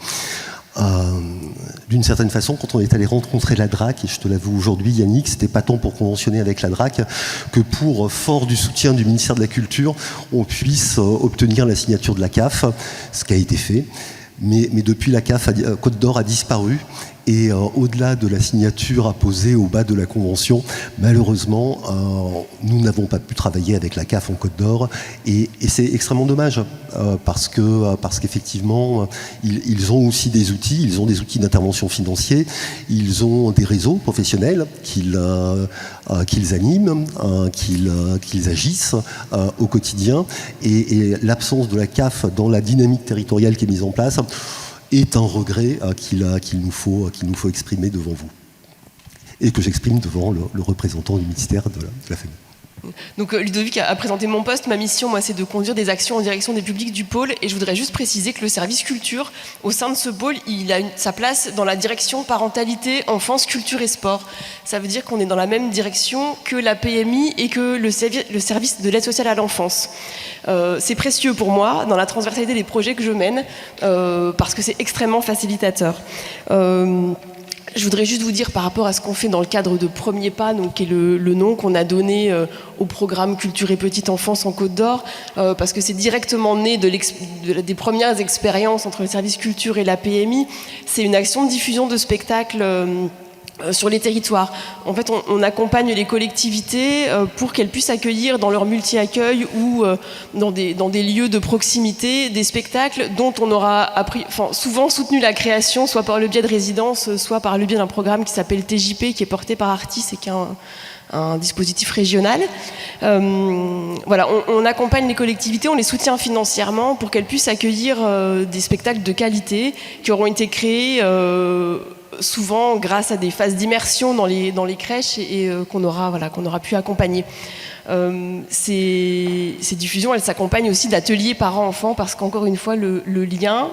D'une certaine façon, quand on est allé rencontrer la DRAC, et je te l'avoue aujourd'hui Yannick, c'était pas tant pour conventionner avec la DRAC que pour, fort du soutien du ministère de la Culture, on puisse obtenir la signature de la CAF, ce qui a été fait. Mais depuis, la CAF Côte d'Or a disparu. Et au-delà de la signature apposée au bas de la convention, malheureusement, nous n'avons pas pu travailler avec la CAF en Côte d'Or, et c'est extrêmement dommage parce qu'effectivement, ils ont aussi des outils, ils ont des outils d'intervention financiers, ils ont des réseaux professionnels qu'ils animent, qu'ils agissent au quotidien, et l'absence de la CAF dans la dynamique territoriale qui est mise en place est un regret qu'il nous faut exprimer devant vous et que j'exprime devant le représentant du ministère de la Famille. Donc Ludovic a présenté mon poste. Ma mission, moi, c'est de conduire des actions en direction des publics du pôle, et je voudrais juste préciser que le service culture, au sein de ce pôle, il a sa place dans la direction parentalité, enfance, culture et sport. Ça veut dire qu'on est dans la même direction que la PMI et que le service de l'aide sociale à l'enfance. C'est précieux pour moi dans la transversalité des projets que je mène, parce que c'est extrêmement facilitateur. Je voudrais juste vous dire par rapport à ce qu'on fait dans le cadre de Premier Pas, donc, qui est le nom qu'on a donné au programme Culture et Petite Enfance en Côte d'Or, parce que c'est directement né des premières expériences entre le service culture et la PMI. C'est une action de diffusion de spectacles sur les territoires. En fait, on accompagne les collectivités pour qu'elles puissent accueillir dans leur multi-accueil ou dans des lieux de proximité des spectacles dont on aura souvent soutenu la création, soit par le biais de résidences, soit par le biais d'un programme qui s'appelle TJP, qui est porté par Artis et qui est un dispositif régional. Voilà, on accompagne les collectivités, on les soutient financièrement pour qu'elles puissent accueillir des spectacles de qualité qui auront été créés souvent grâce à des phases d'immersion dans les crèches et qu'on aura pu accompagner. Ces diffusions, elles s'accompagnent aussi d'ateliers parents-enfants, parce qu'encore une fois, le lien,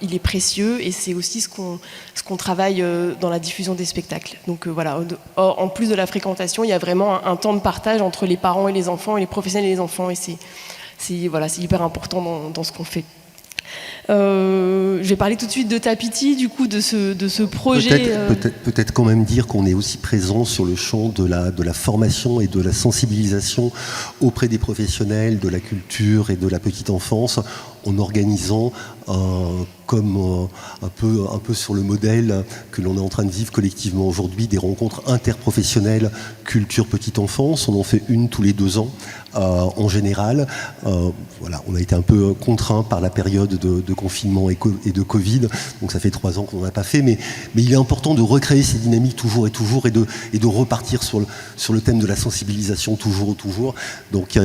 il est précieux, et c'est aussi ce qu'on travaille dans la diffusion des spectacles. Donc voilà, en plus de la fréquentation, il y a vraiment un temps de partage entre les parents et les enfants, et les professionnels et les enfants, et c'est hyper important dans ce qu'on fait. Je vais parler tout de suite de Tapiti, du coup, de ce projet. Peut-être quand même dire qu'on est aussi présent sur le champ de la formation et de la sensibilisation auprès des professionnels de la culture et de la petite enfance, en organisant comme un peu sur le modèle que l'on est en train de vivre collectivement aujourd'hui, des rencontres interprofessionnelles culture petite enfance. On en fait une tous les 2 ans en général. Voilà, on a été un peu contraint par la période de confinement et de Covid, donc ça fait 3 ans qu'on n'en a pas fait, mais il est important de recréer ces dynamiques toujours et de repartir sur le thème de la sensibilisation toujours. Donc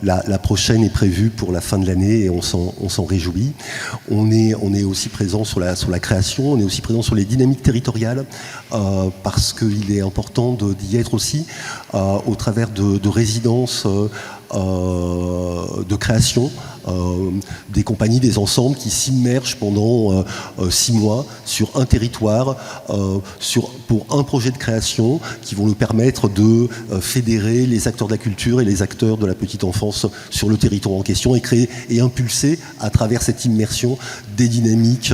la prochaine est prévue pour la fin de l'année et on s'en réjouit. On est aussi présent sur la création, on est aussi présent sur les dynamiques territoriales, parce qu'il est important d'y être aussi au travers de résidences de création, des compagnies, des ensembles qui s'immergent pendant 6 mois sur un territoire, pour un projet de création qui vont nous permettre de fédérer les acteurs de la culture et les acteurs de la petite enfance sur le territoire en question et créer et impulser à travers cette immersion des dynamiques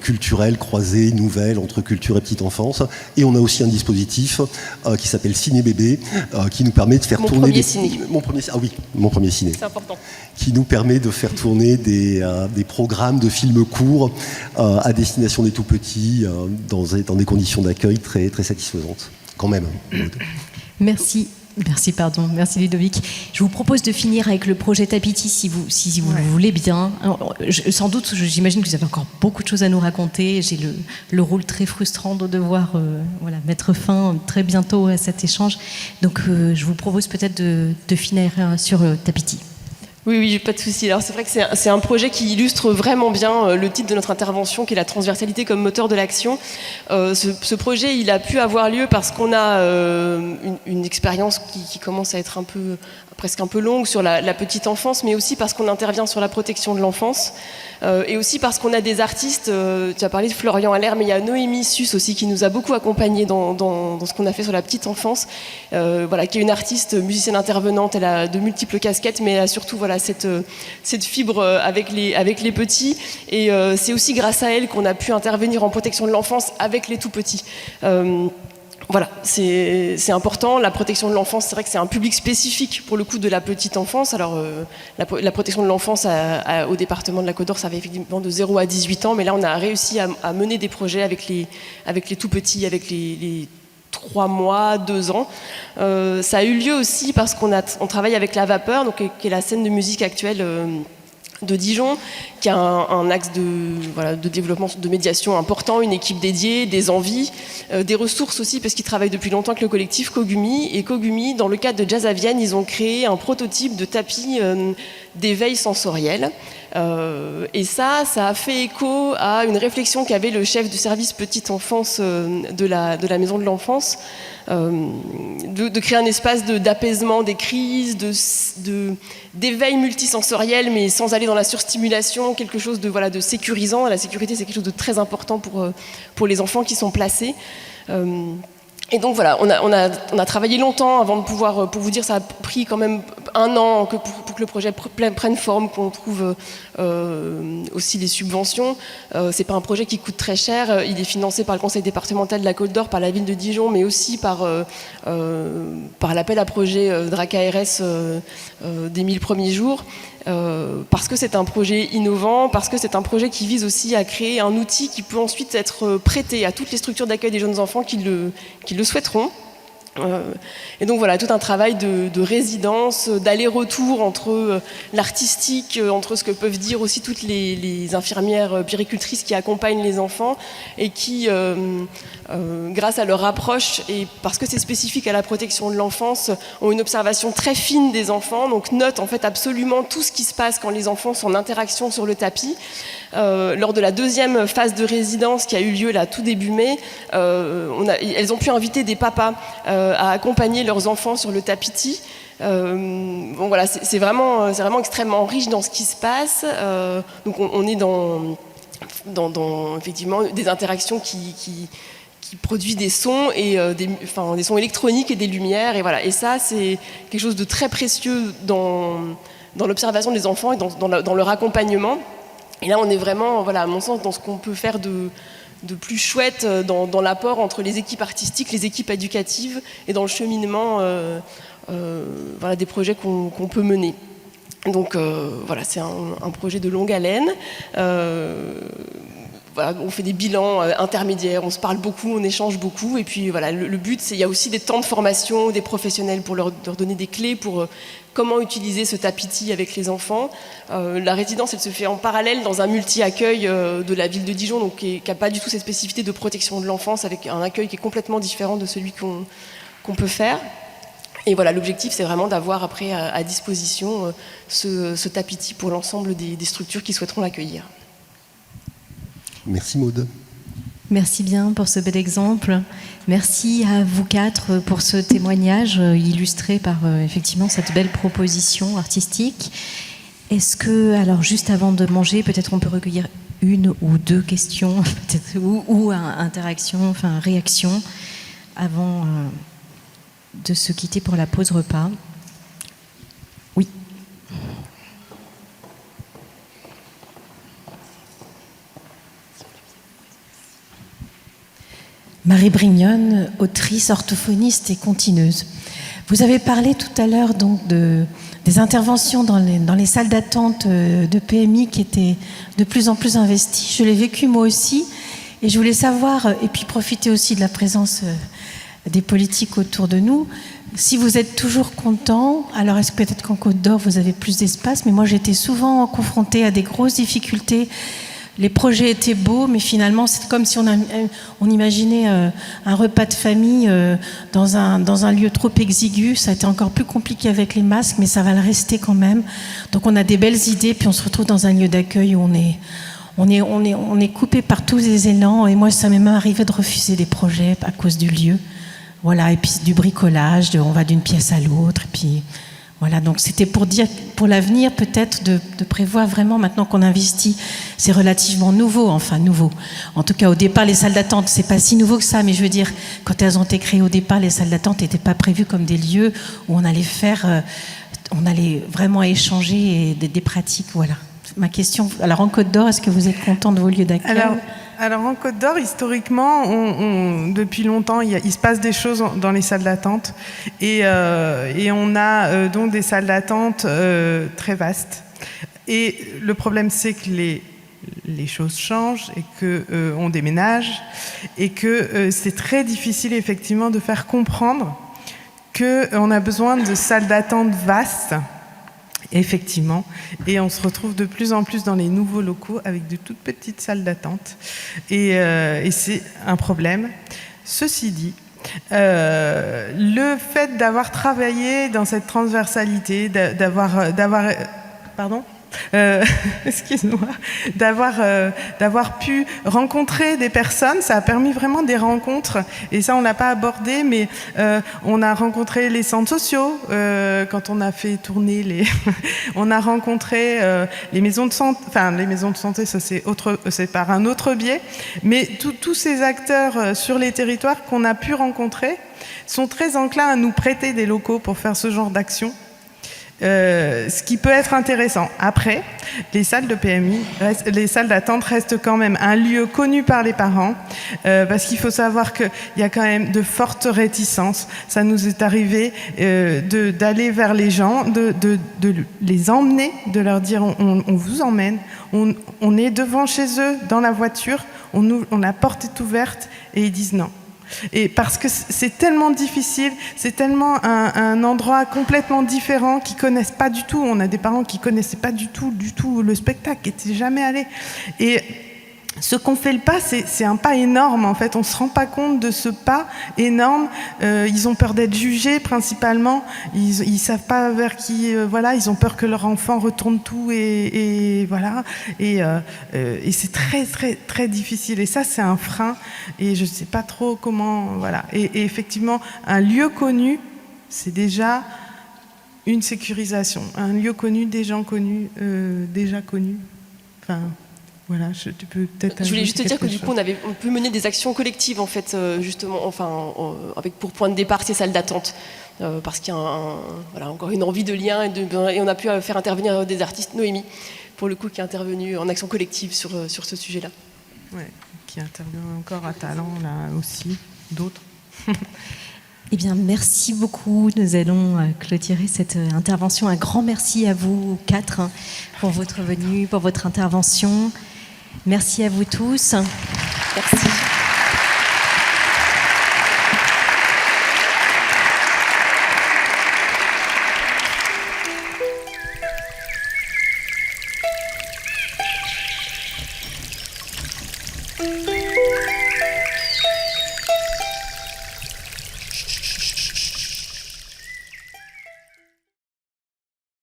culturelles croisées, nouvelles entre culture et petite enfance. Et on a aussi un dispositif qui s'appelle Ciné Bébé, qui nous permet de faire tourner mon premier ciné. C'est important. Qui nous permet de faire tourner des programmes de films courts à destination des tout-petits dans des conditions d'accueil très, très satisfaisantes, quand même. Merci Ludovic. Je vous propose de finir avec le projet Tapiti, si vous le voulez bien. Alors, sans doute, j'imagine que vous avez encore beaucoup de choses à nous raconter. J'ai le rôle très frustrant de devoir mettre fin très bientôt à cet échange. Donc, je vous propose peut-être de finir sur Tapiti. Oui, pas de souci. Alors c'est vrai que c'est un projet qui illustre vraiment bien le titre de notre intervention, qui est la transversalité comme moteur de l'action. Ce projet, il a pu avoir lieu parce qu'on a une expérience qui commence à être presque un peu longue sur la petite enfance, mais aussi parce qu'on intervient sur la protection de l'enfance, et aussi parce qu'on a des artistes. Tu as parlé de Florian Allaire, mais il y a Noémie Sus aussi qui nous a beaucoup accompagnés dans ce qu'on a fait sur la petite enfance, qui est une artiste musicienne intervenante. Elle a de multiples casquettes, mais elle a surtout cette fibre avec les petits, et c'est aussi grâce à elle qu'on a pu intervenir en protection de l'enfance avec les tout petits. C'est important. La protection de l'enfance, c'est vrai que c'est un public spécifique pour le coup de la petite enfance. Alors la protection de l'enfance au département de la Côte d'Or, ça va effectivement de 0 à 18 ans, mais là on a réussi à mener des projets avec les tout petits, avec les 3 mois, 2 ans. Ça a eu lieu aussi parce qu'on travaille avec La Vapeur, qui est la scène de musique actuelle de Dijon, qui a un axe de développement, de médiation important, une équipe dédiée, des envies, des ressources aussi, parce qu'ils travaillent depuis longtemps avec le collectif Kogumi. Et Kogumi, dans le cadre de Jazz à Vienne, ils ont créé un prototype de tapis d'éveil sensoriel. Et ça a fait écho à une réflexion qu'avait le chef du service petite enfance de la maison de l'enfance, de créer un espace d'apaisement des crises, d'éveil multisensoriel, mais sans aller dans la surstimulation, quelque chose de sécurisant. La sécurité, c'est quelque chose de très important pour les enfants qui sont placés. Et donc voilà, on a travaillé longtemps avant de pouvoir, pour vous dire, ça a pris quand même 1 an pour que le projet prenne forme, qu'on trouve aussi les subventions. C'est pas un projet qui coûte très cher, il est financé par le conseil départemental de la Côte d'Or, par la ville de Dijon, mais aussi par l'appel à projet DRAC ARS des 1000 premiers jours. Parce que c'est un projet innovant, parce que c'est un projet qui vise aussi à créer un outil qui peut ensuite être prêté à toutes les structures d'accueil des jeunes enfants qui le souhaiteront. Et donc voilà, tout un travail de résidence, d'aller-retour entre l'artistique, entre ce que peuvent dire aussi toutes les infirmières puéricultrices qui accompagnent les enfants et qui, grâce à leur approche et parce que c'est spécifique à la protection de l'enfance, ont une observation très fine des enfants, donc notent en fait absolument tout ce qui se passe quand les enfants sont en interaction sur le tapis. Lors de la 2e phase de résidence qui a eu lieu là tout début mai, elles ont pu inviter des papas à accompagner leurs enfants sur le tapiti. C'est vraiment extrêmement riche dans ce qui se passe. Donc on est dans effectivement des interactions qui produisent des sons et des sons électroniques et des lumières, et ça c'est quelque chose de très précieux dans l'observation des enfants et dans leur accompagnement. Et là on est vraiment, à mon sens, dans ce qu'on peut faire de plus chouette dans l'apport entre les équipes artistiques, les équipes éducatives et dans le cheminement des projets qu'on peut mener. Donc voilà, c'est un projet de longue haleine. Voilà, on fait des bilans intermédiaires, on se parle beaucoup, on échange beaucoup. Et puis voilà, le but, il y a aussi des temps de formation des professionnels pour leur donner des clés pour comment utiliser ce tapiti avec les enfants. La résidence, elle se fait en parallèle dans un multi-accueil de la ville de Dijon, donc qui n'a pas du tout cette spécificité de protection de l'enfance, avec un accueil qui est complètement différent de celui qu'on peut faire. Et voilà, l'objectif, c'est vraiment d'avoir après à disposition ce tapiti pour l'ensemble des structures qui souhaiteront l'accueillir. Merci Maud. Merci bien pour ce bel exemple. Merci à vous quatre pour ce témoignage illustré par effectivement cette belle proposition artistique. Est-ce que, alors juste avant de manger, peut-être on peut recueillir une ou deux questions, peut-être, ou interaction, enfin réaction, avant de se quitter pour la pause repas. Oui. Marie Brignone, autrice, orthophoniste et contineuse. Vous avez parlé tout à l'heure donc des interventions dans les salles d'attente de PMI qui étaient de plus en plus investies. Je l'ai vécu moi aussi et je voulais savoir, et puis profiter aussi de la présence des politiques autour de nous, si vous êtes toujours content. Alors est-ce que peut-être qu'en Côte d'Or vous avez plus d'espace, mais moi j'étais souvent confrontée à des grosses difficultés. Les projets étaient beaux, mais finalement, c'est comme si on imaginait un repas de famille dans un lieu trop exigu. Ça a été encore plus compliqué avec les masques, mais ça va le rester quand même. Donc on a des belles idées, puis on se retrouve dans un lieu d'accueil où on est coupé par tous les élans. Et moi, ça m'est même arrivé de refuser des projets à cause du lieu. Voilà, et puis du bricolage, on va d'une pièce à l'autre, et puis... Voilà, donc c'était pour dire, pour l'avenir peut-être de prévoir vraiment, maintenant qu'on investit, c'est relativement nouveau, enfin nouveau. En tout cas, au départ, les salles d'attente, c'est pas si nouveau que ça, mais je veux dire, quand elles ont été créées au départ, les salles d'attente n'étaient pas prévues comme des lieux où on allait vraiment échanger des pratiques, voilà. Ma question, alors en Côte d'Or, est-ce que vous êtes content de vos lieux d'accueil ? Alors en Côte d'Or, historiquement, depuis longtemps, il se passe des choses dans les salles d'attente et on a donc des salles d'attente très vastes. Et le problème, c'est que les choses changent et qu'on déménage et que c'est très difficile effectivement de faire comprendre qu'on a besoin de salles d'attente vastes. Effectivement, et on se retrouve de plus en plus dans les nouveaux locaux avec de toutes petites salles d'attente et c'est un problème. Ceci dit, le fait d'avoir travaillé dans cette transversalité, d'avoir pu rencontrer des personnes, ça a permis vraiment des rencontres, et ça on l'a pas abordé, mais on a rencontré les centres sociaux quand on a fait tourner on a rencontré les maisons de santé, enfin les maisons de santé, ça c'est par un autre biais, mais tous ces acteurs sur les territoires qu'on a pu rencontrer sont très enclins à nous prêter des locaux pour faire ce genre d'action. Ce qui peut être intéressant. Après, les salles de PMI, les salles d'attente restent quand même un lieu connu par les parents, parce qu'il faut savoir qu'il y a quand même de fortes réticences. Ça nous est arrivé d'aller vers les gens, de les emmener, de leur dire on vous emmène, on est devant chez eux dans la voiture, la porte est ouverte, et ils disent non. Et parce que c'est tellement difficile, c'est tellement un endroit complètement différent qu'ils connaissent pas du tout. On a des parents qui connaissaient pas du tout le spectacle, qui n'étaient jamais allés. Et ce qu'on fait le pas, c'est un pas énorme en fait. On se rend pas compte de ce pas énorme. Ils ont peur d'être jugés principalement. Ils savent pas vers qui. Voilà, ils ont peur que leur enfant retourne tout et voilà. Et c'est très très très difficile. Et ça, c'est un frein. Et je sais pas trop comment. Voilà. Et effectivement, un lieu connu, c'est déjà une sécurisation. Un lieu connu, des gens connus, déjà connus. Enfin. Voilà, tu peux peut-être. Je voulais juste te dire que du coup, on peut mener des actions collectives en fait, justement, avec pour point de départ ces salles d'attente, parce qu'il y a encore une envie de lien et on a pu faire intervenir des artistes. Noémie, pour le coup, qui est intervenue en action collective sur ce sujet-là. Ouais, qui intervient encore à Talent là aussi, d'autres. Eh bien, merci beaucoup. Nous allons clôturer cette intervention. Un grand merci à vous quatre pour votre venue, pour votre intervention. Merci à vous tous. Merci.